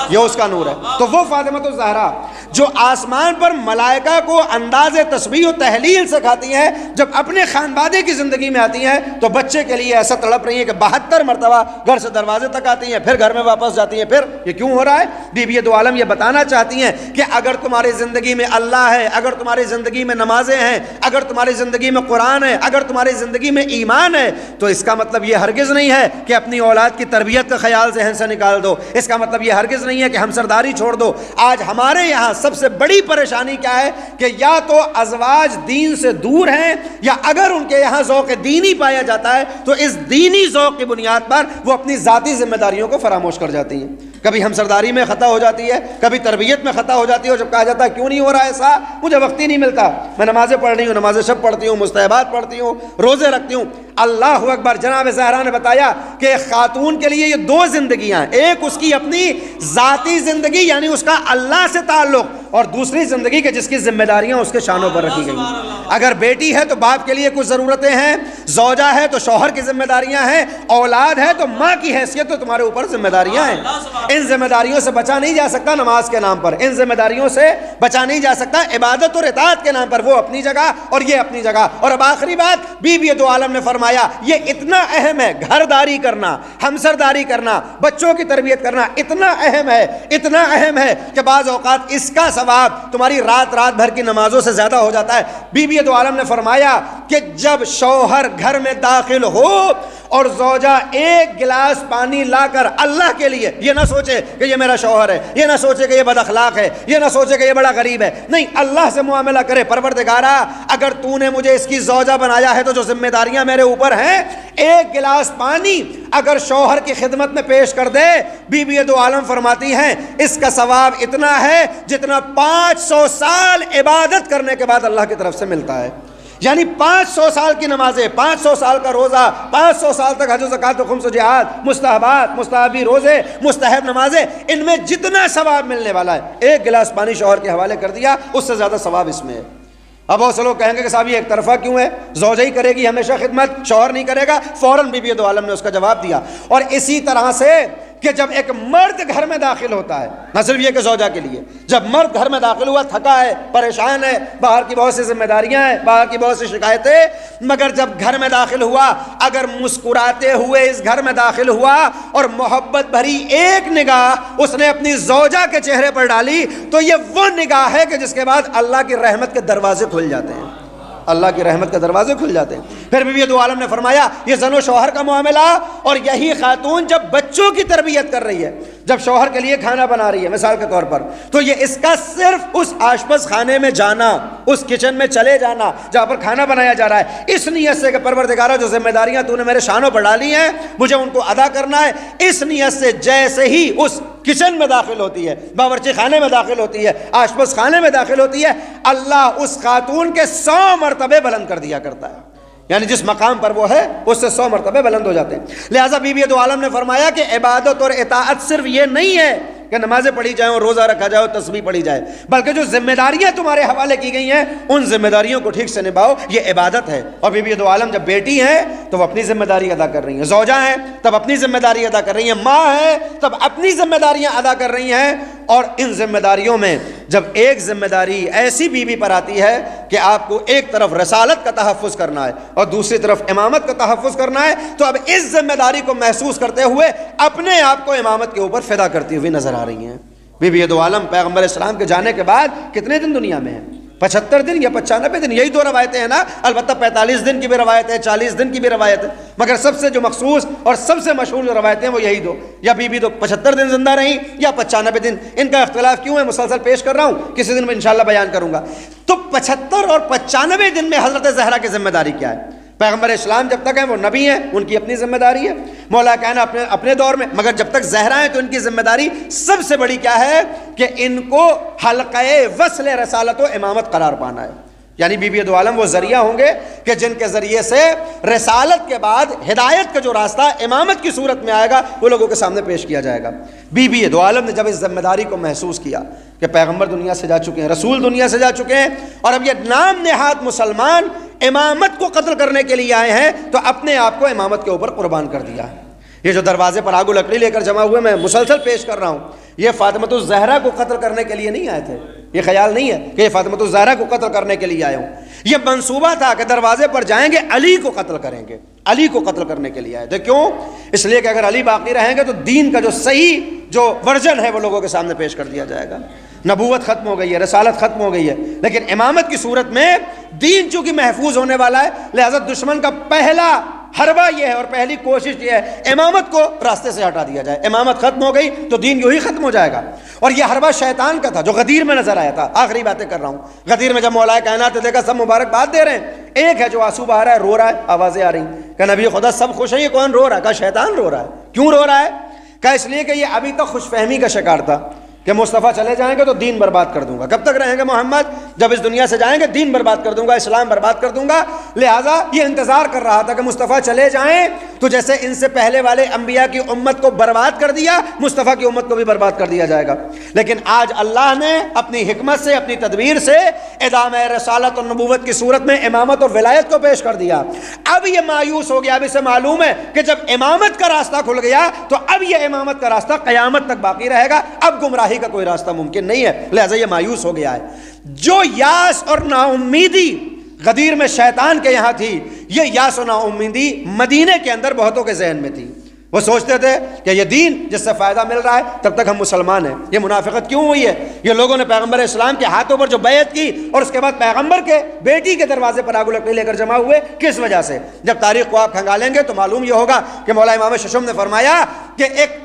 یہ اس کا نور ہے۔ تو وہ فاطمۃ الزہرا جو آسمان پر ملائکہ کو انداز تسبیح و تحلیل سکھاتی ہیں، جب اپنے خانوادے کی زندگی میں آتی ہیں تو بچے کے لیے ایسا تڑپ رہی ہیں کہ 72 مرتبہ گھر سے دروازے تک آتی ہیں، پھر گھر میں واپس جاتی ہیں. پھر یہ کیوں ہو رہا ہے؟ بی بی دو عالم یہ بتانا چاہتی ہیں کہ اگر تمہاری زندگی میں اللہ ہے، اگر تمہاری زندگی میں نمازیں ہیں، اگر تمہاری زندگی میں قرآن ہے، اگر تمہاری زندگی میں ایمان ہے، تو اس کا مطلب یہ ہرگز نہیں ہے کہ اپنی اولاد کی تربیت کا خیال ذہن سے نکال دو. اس کا مطلب یہ ہرگز نہیں ہے کہ ہم سرداری چھوڑ دو. آج ہمارے یہاں سب سے بڑی پریشانی کیا ہے کہ یا تو ازواج دین سے دور ہیں، یا اگر ان کے یہاں ذوق دینی پایا جاتا ہے تو اس دینی ذوق کی بنیاد پر وہ اپنی ذاتی ذمہ داریوں کو فراموش کر جاتی ہیں. کبھی ہم سرداری میں خطا ہو جاتی ہے، کبھی تربیت میں خطا ہو جاتی ہے، اور جب کہا جاتا ہے کیوں نہیں ہو رہا ایسا، مجھے وقت ہی نہیں ملتا، میں نمازیں پڑھ رہی ہوں، نماز شب پڑھتی ہوں، مستحبات پڑھتی ہوں، روزے رکھتی ہوں. اللہ اکبر. جناب زہرا نے بتایا کہ ایک خاتون کے لیے یہ دو زندگیاں ہیں، ایک اس کی اپنی ذاتی زندگی یعنی اس کا اللہ سے تعلق، اور دوسری زندگی کہ جس کی ذمہ داریاں اس کے شانوں پر رکھی گئی ہیں. اگر بیٹی ہے تو باپ کے لیے کچھ ضرورتیں ہیں، زوجہ ہے تو شوہر کی ذمہ داریاں ہیں، اولاد ہے تو ماں کی حیثیت تو تمہارے اوپر ذمہ داریاں ہیں. ان ذمہ داریوں سے بچا نہیں جا سکتا نماز کے نام پر، ان ذمہ داریوں سے بچا نہیں جا سکتا عبادت اور اطاعت کے نام پر. وہ اپنی جگہ اور یہ اپنی جگہ. اور اب آخری بات بی بی دو عالم نے فرمایا یہ اتنا اہم ہے، گھرداری کرنا، ہمسرداری کرنا، بچوں کی تربیت کرنا اتنا اہم ہے، اتنا اہم ہے کہ بعض اوقات اس کا ثواب تمہاری رات بھر کی نمازوں سے زیادہ ہو جاتا ہے. بی بی دو عالم نے فرمایا کہ جب شوہر گھر میں داخل ہو اور زوجہ ایک گلاس پانی لا کر اللہ کے لیے، یہ نہ سوچے کہ یہ میرا شوہر ہے، یہ نہ سوچے کہ یہ بد اخلاق ہے، یہ نہ سوچے کہ یہ بڑا غریب ہے، نہیں، اللہ سے معاملہ کرے. پروردگارا اگر تو نے مجھے اس کی زوجہ بنایا ہے تو جو ذمہ داریاں میرے اوپر ہیں، ایک گلاس پانی اگر شوہر کی خدمت میں پیش کر دے، بی بی دو عالم فرماتی ہیں اس کا ثواب اتنا ہے جتنا 500 سال عبادت کرنے کے بعد اللہ کی طرف سے ملتا ہے. یعنی 500 سال کی نمازیں، 500 سال کا روزہ، 500 سال تک حج و زکوٰۃ و خمس و جہاد، مستحبات، مستحبی روزے، مستحب نمازیں، ان میں جتنا ثواب ملنے والا ہے ایک گلاس پانی شوہر کے حوالے کر دیا، اس سے زیادہ ثواب اس میں ہے. اب بہت سے لوگ کہیں گے کہ صاحب یہ ایک طرفہ کیوں ہے، زوجہ ہی کرے گی ہمیشہ خدمت، شوہر نہیں کرے گا. فوراً بی بی دو عالم نے اس کا جواب دیا. اور اسی طرح سے کہ جب ایک مرد گھر میں داخل ہوتا ہے، نہ صرف یہ کہ زوجہ کے لیے، جب مرد گھر میں داخل ہوا تھکا ہے، پریشان ہے، باہر کی بہت سی ذمہ داریاں ہیں، باہر کی بہت سی شکایتیں، مگر جب گھر میں داخل ہوا اگر مسکراتے ہوئے اس گھر میں داخل ہوا اور محبت بھری ایک نگاہ اس نے اپنی زوجہ کے چہرے پر ڈالی تو یہ وہ نگاہ ہے کہ جس کے بعد اللہ کی رحمت کے دروازے کھل جاتے ہیں، اللہ کی رحمت کے دروازے کھل جاتے ہیں. پھر بی بی دو عالم نے فرمایا یہ زن و شوہر کا معاملہ، اور یہی خاتون جب بچوں کی تربیت کر رہی ہے، جب شوہر کے لیے کھانا بنا رہی ہے مثال کے طور پر، تو یہ اس کا صرف اس آشپز خانے میں جانا، اس کچن میں چلے جانا جہاں پر کھانا بنایا جا رہا ہے، اس نیت سے کہ پروردگارہ جو ذمہ داریاں تو نے میرے شانوں پر ڈالی ہیں مجھے ان کو ادا کرنا ہے، اس نیت سے جیسے ہی اس کچن میں داخل ہوتی ہے، باورچی خانے میں داخل ہوتی ہے، آشپز خانے میں داخل ہوتی ہے، اللہ اس خاتون کے 100 مرتبے بلند کر دیا کرتا ہے. یعنی جس مقام پر وہ ہے اس سے 100 مرتبے بلند ہو جاتے ہیں. لہٰذا بی بی دو عالم نے فرمایا کہ عبادت اور اطاعت صرف یہ نہیں ہے کہ نمازیں پڑھی جائیں اور روزہ رکھا جائے اور تسبیح پڑھی جائے، بلکہ جو ذمہ داریاں تمہارے حوالے کی گئی ہیں ان ذمہ داریوں کو ٹھیک سے نبھاؤ، یہ عبادت ہے. اور بی بی دو عالم جب بیٹی ہیں تو وہ اپنی ذمہ داری ادا کر رہی ہیں، زوجہ ہیں تب اپنی ذمہ داری ادا کر رہی ہیں، ماں ہیں تب اپنی ذمہ داریاں ادا کر رہی ہیں. اور ان ذمہ داریوں میں جب ایک ذمہ داری ایسی بیوی پر آتی ہے کہ آپ کو ایک طرف رسالت کا تحفظ کرنا ہے اور دوسری طرف امامت کا تحفظ کرنا ہے، تو اب اس ذمہ داری کو محسوس کرتے ہوئے اپنے آپ کو امامت کے اوپر فدا کرتی ہوئی نظر آ رہی ہیں. بی بی دو عالم پیغمبر اسلام کے جانے کے بعد کتنے دن دنیا میں ہیں؟ 75 دن یا 95 دن، یہی دو روایتیں ہیں نا. البتہ 45 دن کی بھی روایت ہے، 40 دن کی بھی روایت ہے، مگر سب سے جو مخصوص اور سب سے مشہور جو روایتیں ہیں وہ یہی دو. یا بی بی دو 75 دن زندہ رہیں یا 95 دن. ان کا اختلاف کیوں ہے مسلسل پیش کر رہا ہوں، کسی دن میں انشاءاللہ بیان کروں گا. تو 75 اور 95 دن میں حضرت زہرا کی ذمہ داری کیا ہے؟ پیغمبر اسلام جب تک ہیں وہ نبی ہیں، ان کی اپنی ذمہ داری ہے، مولا کائنات اپنے دور میں، مگر جب تک زہرا ہیں تو ان کی ذمہ داری سب سے بڑی کیا ہے کہ ان کو حلقہ وصل رسالت و امامت قرار پانا ہے. یعنی بی بی دو عالم وہ ذریعہ ہوں گے کہ جن کے ذریعے سے رسالت کے بعد ہدایت کا جو راستہ امامت کی صورت میں آئے گا وہ لوگوں کے سامنے پیش کیا جائے گا. بی بی دو عالم نے جب اس ذمہ داری کو محسوس کیا کہ پیغمبر دنیا سے جا چکے ہیں، رسول دنیا سے جا چکے ہیں، اور اب یہ نام نہاد مسلمان امامت کو قتل کرنے کے لیے آئے ہیں، تو اپنے آپ کو امامت کے اوپر قربان کر دیا. یہ جو دروازے پر آگ و لکڑی لے کر جمع ہوئے میں مسلسل پیش کر رہا ہوں، یہ فاطمۃ الزہرا کو قتل کرنے کے لیے نہیں آئے تھے، یہ خیال نہیں ہے کہ یہ فاطمہ الزہرا کو قتل کرنے کے لیے آئے ہوں. یہ منصوبہ تھا کہ دروازے پر جائیں گے علی کو قتل کریں گے, علی کو قتل کرنے کے لیے آئے تھے. کیوں؟ اس لیے کہ اگر علی باقی رہیں گے تو دین کا جو صحیح جو ورژن ہے وہ لوگوں کے سامنے پیش کر دیا جائے گا. نبوت ختم ہو گئی ہے, رسالت ختم ہو گئی ہے, لیکن امامت کی صورت میں دین چونکہ محفوظ ہونے والا ہے, لہذا دشمن کا پہلا حربہ یہ ہے اور پہلی کوشش یہ ہے امامت کو راستے سے ہٹا دیا جائے. امامت ختم ہو گئی تو دین یوں ہی ختم ہو جائے گا. اور یہ حربہ شیطان کا تھا جو غدیر میں نظر آیا تھا. آخری باتیں کر رہا ہوں. غدیر میں جب مولا کائنات نے دیکھا سب مبارکباد دے رہے ہیں, ایک ہے جو آنسو بہا رہا ہے, رو رہا ہے, آوازیں آ رہی ہیں کہ نبی خدا سب خوش ہیں, یہ کون رو رہا ہے؟ کہا شیطان رو رہا ہے. کیوں رو رہا ہے؟ کہا اس لیے کہ یہ ابھی تک خوش فہمی کا شکار تھا کہ مصطفیٰ چلے جائیں گے تو دین برباد کر دوں گا. کب تک رہیں گے محمد؟ جب اس دنیا سے جائیں گے دین برباد کر دوں گا, اسلام برباد کر دوں گا. لہٰذا یہ انتظار کر رہا تھا کہ مصطفیٰ چلے جائیں تو جیسے ان سے پہلے والے انبیاء کی امت کو برباد کر دیا, مصطفیٰ کی امت کو بھی برباد کر دیا جائے گا. لیکن آج اللہ نے اپنی حکمت سے, اپنی تدبیر سے ادامہ رسالت اور نبوت کی صورت میں امامت اور ولایت کو پیش کر دیا. اب یہ مایوس ہو گیا. اب اسے معلوم ہے کہ جب امامت کا راستہ کھل گیا تو اب یہ امامت کا راستہ قیامت تک باقی رہے گا, اب گمراہی کا کوئی راستہ ممکن نہیں ہے. لہذا یہ مایوس ہو گیا ہے. جو یاس اور نا امیدی غدیر میں شیطان کے یہاں تھی, یہ یاس و نا امیدی مدینے کے اندر بہتوں کے ذہن میں تھی. وہ سوچتے تھے کہ یہ دین جس سے فائدہ مل رہا ہے تب تک ہم مسلمان ہیں. یہ منافقت کیوں ہوئی ہے؟ یہ لوگوں نے پیغمبر اسلام کے ہاتھوں پر جو بیعت کی اور اس کے بعد پیغمبر کے بیٹی کے دروازے پر آگ و لکڑی لے کر جمع ہوئے, کس وجہ سے؟ جب تاریخ کو آپ کھنگالیں گے تو معلوم یہ ہوگا کہ مولا امام ششم نے فرمایا کہ ایک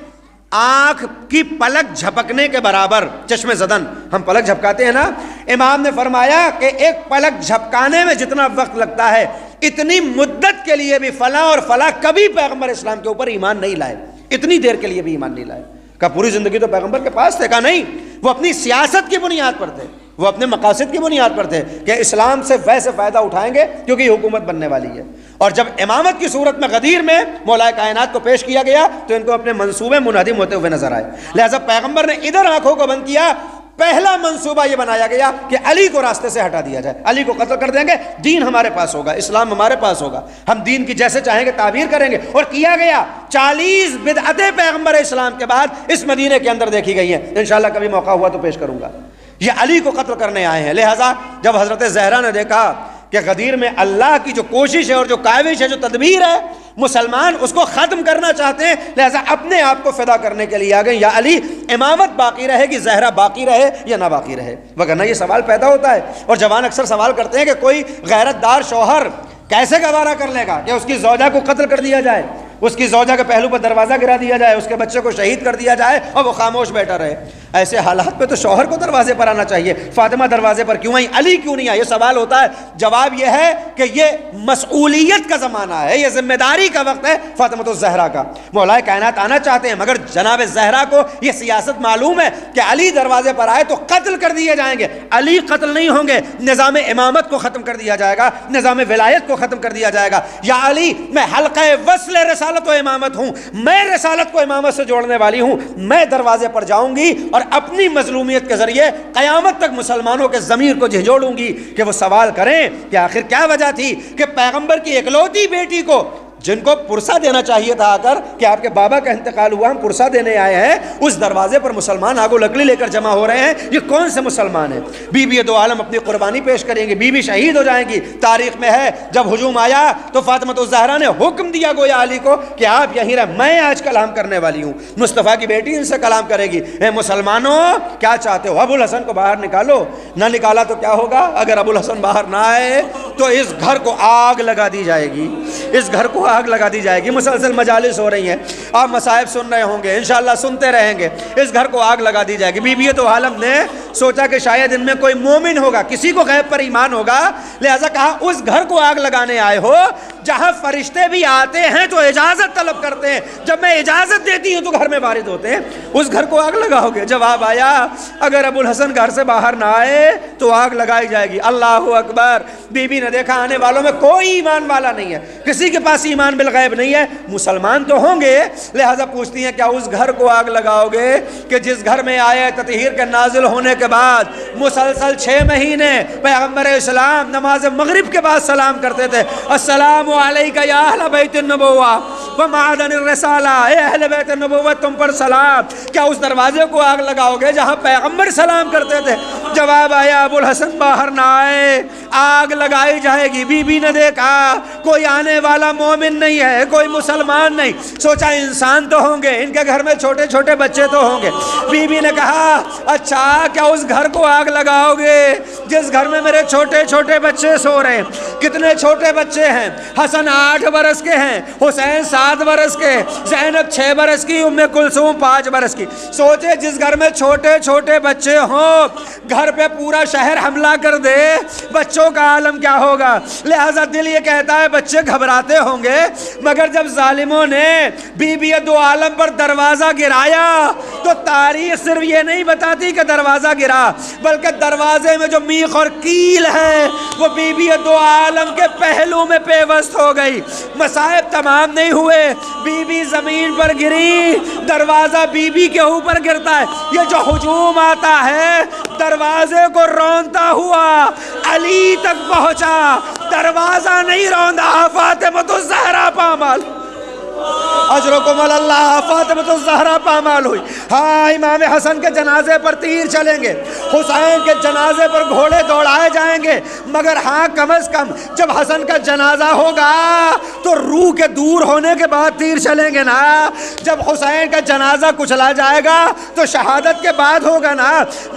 آنکھ کی پلک جھپکنے کے برابر, چشم زدن ہم پلک جھپکاتے ہیں نا, امام نے فرمایا کہ ایک پلک جھپکانے میں جتنا وقت لگتا ہے اتنی مدت کے لیے بھی فلاں اور فلاں کبھی پیغمبر اسلام کے اوپر ایمان نہیں لائے. اتنی دیر کے لیے بھی ایمان نہیں لائے. کہا پوری زندگی تو پیغمبر کے پاس تھے. کہا نہیں, وہ اپنی سیاست کی بنیاد پر تھے, وہ اپنے مقاصد کی بنیاد پر تھے کہ اسلام سے ویسے فائدہ اٹھائیں گے کیونکہ یہ حکومت بننے والی ہے. اور جب امامت کی صورت میں غدیر میں مولا کائنات کو پیش کیا گیا تو ان کو اپنے منصوبے منہدم ہوتے ہوئے نظر آئے. لہذا پیغمبر نے ادھر آنکھوں کو بند کیا. پہلا منصوبہ یہ بنایا گیا کہ علی کو راستے سے ہٹا دیا جائے, علی کو قتل کر دیں گے, دین ہمارے پاس ہوگا, اسلام ہمارے پاس ہوگا, ہم دین کی جیسے چاہیں گے تعبیر کریں گے. اور کیا گیا. 40 بدعتیں پیغمبر اسلام کے بعد اس مدینے کے اندر دیکھی گئی ہیں. انشاءاللہ کبھی موقع ہوا تو پیش کروں گا. یہ علی کو قتل کرنے آئے ہیں. لہٰذا جب حضرت زہرا نے دیکھا کہ غدیر میں اللہ کی جو کوشش ہے اور جو کاوش ہے, جو تدبیر ہے, مسلمان اس کو ختم کرنا چاہتے ہیں, لہذا اپنے آپ کو فدا کرنے کے لیے آ گئے. یا علی امامت باقی رہے گی, زہرا باقی رہے یا نہ باقی رہے. وگرنہ یہ سوال پیدا ہوتا ہے اور جوان اکثر سوال کرتے ہیں کہ کوئی غیرت دار شوہر کیسے گوارا کر لے گا کہ اس کی زوجہ کو قتل کر دیا جائے, اس کی زوجہ کے پہلو پر دروازہ گرا دیا جائے, اس کے بچے کو شہید کر دیا جائے اور وہ خاموش بیٹھا رہے. ایسے حالات پہ تو شوہر کو دروازے پر آنا چاہیے. فاطمہ دروازے پر کیوں آئی, علی کیوں نہیں آئی؟ یہ سوال ہوتا ہے. جواب یہ ہے کہ یہ مسئولیت کا زمانہ ہے, یہ ذمہ داری کا وقت ہے فاطمہ الزہرا کا. مولا کائنات آنا چاہتے ہیں مگر جناب زہرا کو یہ سیاست معلوم ہے کہ علی دروازے پر آئے تو قتل کر دیے جائیں گے. علی قتل نہیں ہوں گے, نظام امامت کو ختم کر دیا جائے گا, نظام ولایت کو ختم کر دیا جائے گا. یا علی میں حلقہ وصل رسالت و امامت ہوں, میں رسالت کو امامت سے جوڑنے والی ہوں, میں دروازے پر جاؤں گی اور اپنی مظلومیت کے ذریعے قیامت تک مسلمانوں کے ضمیر کو جھنجھوڑوں گی کہ وہ سوال کریں کہ آخر کیا وجہ تھی کہ پیغمبر کی اکلوتی بیٹی کو, جن کو پرسہ دینا چاہیے تھا آ کر کہ آپ کے بابا کا انتقال ہوا, ہم پرسہ دینے آئے ہیں, اس دروازے پر مسلمان آگ و لکڑی لے کر جمع ہو رہے ہیں. یہ کون سے مسلمان ہیں؟ بی بی دو عالم اپنی قربانی پیش کریں گی, بی بی شہید ہو جائیں گی. تاریخ میں ہے جب ہجوم آیا تو فاطمہ الزہرا نے حکم دیا گویا علی کو کہ آپ یہیں رہیں, میں آج کلام کرنے والی ہوں, مصطفیٰ کی بیٹی ان سے کلام کرے گی. اے مسلمانوں کیا چاہتے ہو, ابو الحسن کو باہر نکالو. نہ نکالا تو کیا ہوگا؟ اگر ابو الحسن باہر نہ آئے تو اس گھر کو آگ لگا دی جائے گی, اس گھر کو آگ لگا دی جائے گی. مسلسل مجالس ہو رہی ہیں, آپ مصائب سن رہے ہوں گے, انشاءاللہ سنتے رہیں گے. اس گھر کو آگ لگا دی جائے گی. بی بی تو عالم نے سوچا کہ شاید ان میں کوئی مومن ہوگا, کسی کو غیب پر ایمان ہوگا, لہذا کہا اس گھر کو آگ لگانے آئے ہو جہاں فرشتے بھی آتے ہیں تو اجازت طلب کرتے ہیں, جب میں اجازت دیتی ہوں تو گھر میں وارد ہوتے ہیں, اس گھر کو آگ لگاؤ گے؟ جواب آیا اگر ابو الحسن گھر سے باہر نہ آئے تو آگ لگائی جائے گی. اللہ اکبر. بی بی نے دیکھا آنے والوں میں کوئی ایمان والا نہیں ہے, کسی کے پاس ایمان بالغیب نہیں ہے, مسلمان تو ہوں گے, لہذا پوچھتی ہیں کیا اس گھر کو آگ لگاؤ گے کہ جس گھر میں آئے تطہیر کے نازل ہونے کے بعد مسلسل 6 مہینے پیغمبر اسلام نماز مغرب کے بعد سلام کرتے تھے, السلام علیکہ یا اہل بیت النبوہ و معدن الرسالہ, اے اہل بیت النبوت تم پر سلام. کیا اس دروازے کو آگ لگاؤ گے جہاں پیغمبر سلام کرتے تھے؟ جواب آیا ابوالحسن باہر نہ آئے، آگ لگائی جائے گی۔ بی بی نے دیکھا کوئی آنے والا مومن نہیں ہے، کوئی مسلمان نہیں، سوچا انسان تو ہوں گے، ان کے گھر میں چھوٹے چھوٹے بچے تو ہوں گے۔ بی بی نے کہا اچھا کیا اس گھر کو آگ لگاؤ گے جس گھر میں میرے چھوٹے چھوٹے بچے سو رہے ہیں؟ کتنے چھوٹے بچے ہیں؟ حسن 8 برس کے ہیں، حسین 7 برس کے، زینب 6 برس کی، ام کلثوم 5 برس کی۔ سوچے جس گھر میں چھوٹے چھوٹے بچے ہوں، گھر پہ پورا شہر حملہ کر دے، بچوں کا عالم کیا ہوگا؟ لہٰذا دل یہ کہتا ہے بچے گھبراتے ہوں گے، مگر جب ظالموں نے بی بی دو عالم پر دروازہ گرایا تو تاریخ صرف یہ نہیں بتاتی کہ دروازہ گرا، بلکہ دروازے میں جو میخ اور کیل ہے وہ بی بی دو عالم کے پہلو میں پیوست ہو گئی۔ مصائب تمام نہیں ہوئے، بی بی زمین پر گری، دروازہ بی بی کے اوپر گرتا ہے۔ یہ جو ہجوم آتا ہے دروازے کو رونتا ہوا علی تک پہنچا، دروازہ نہیں روندا، فاطمۃ الزہرا پامال، اجرکم اللہ، فاطمۃ الزہرا پامال ہوئی۔ ہاں امام حسن کے جنازے پر تیر چلیں گے، حسین کے جنازے پر گھوڑے دوڑائے جائیں گے، مگر ہاں کم از کم جب حسن کا جنازہ ہوگا تو روح کے دور ہونے کے بعد تیر چلیں گے نا۔ جب حسین کا جنازہ کچلا جائے گا تو شہادت کے بعد ہوگا نا۔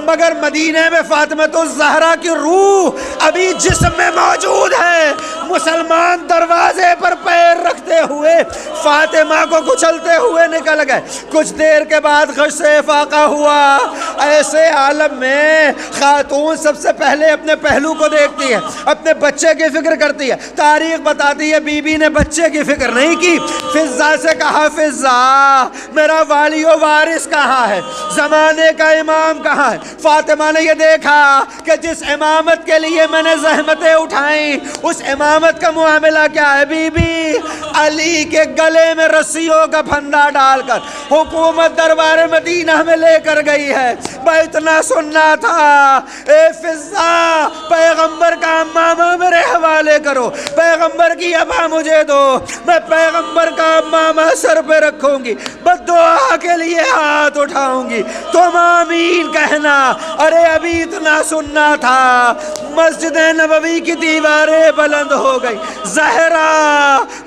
مگر مدینے میں فاطمۃ الزہرا کی روح ابھی جسم میں موجود ہے۔ مسلمان دروازے پر پیر رکھتے ہوئے فاطمہ کو کچلتے ہوئے نکل گئے۔ کچھ دیر کے بعد غش افاقہ ہوا۔ ایسے عالم میں خاتون سب سے پہلے اپنے پہلو کو دیکھتی ہے، اپنے بچے کی فکر کرتی ہے۔ تاریخ بتاتی ہے بی بی نے بچے کی فکر نہیں کی۔ فضہ سے کہا فضہ میرا والی و وارث کہاں ہے، زمانے کا امام کہاں ہے؟ فاطمہ نے یہ دیکھا کہ جس امامت کے لیے میں نے زحمتیں اٹھائیں اس امامت کا معاملہ کیا ہے؟ بی بی علی کے گلے میں رسیوں کا پھندا ڈال کر حکومت دربار مدینہ میں لے کر گئی ہے۔ میں اتنا سننا تھا، اے فضہ پیغمبر کا امامہ میرے حوالے کرو، پیغمبر کی ابا مجھے دو، میں پیغمبر کا امامہ سر پہ رکھوں گی، بد دعا کے لیے ہاتھ اٹھاؤں گی، تم آمین کہنا۔ ارے ابھی اتنا سننا تھا، مسجد نبوی کی دیواریں بلند ہو گئی۔ زہرا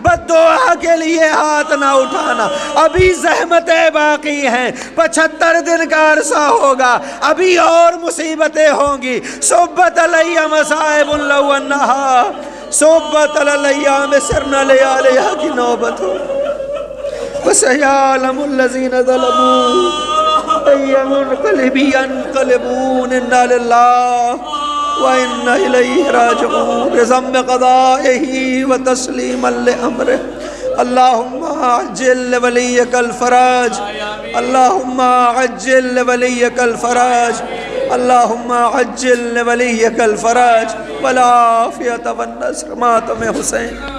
بد دعا کے لیے ہاتھ نہ اٹھانا، ابھی زحمتیں باقی ہیں، 75 دن کا عرصہ ہوگا، ابھی اور مصیبتیں ہوں گی۔ صبت علیہ مصائب لو انہا صبت علیہ سرنا لیالیہ کی نوبت ہو، وسیعلم الذین ظلموا ای منقلب ینقلبون انا للہ وَإِنَّا إِلَيْهِ رَاجِعُونَ بِضَمِّ قَضَائِهِ وَتَسْلِيمًا لِأَمْرِهِ اللهم عجل لوليك الفرج، اللهم عجل لوليك الفرج، اللهم عجل لوليك الفرج والعافية والنصر۔ ماتم حسین۔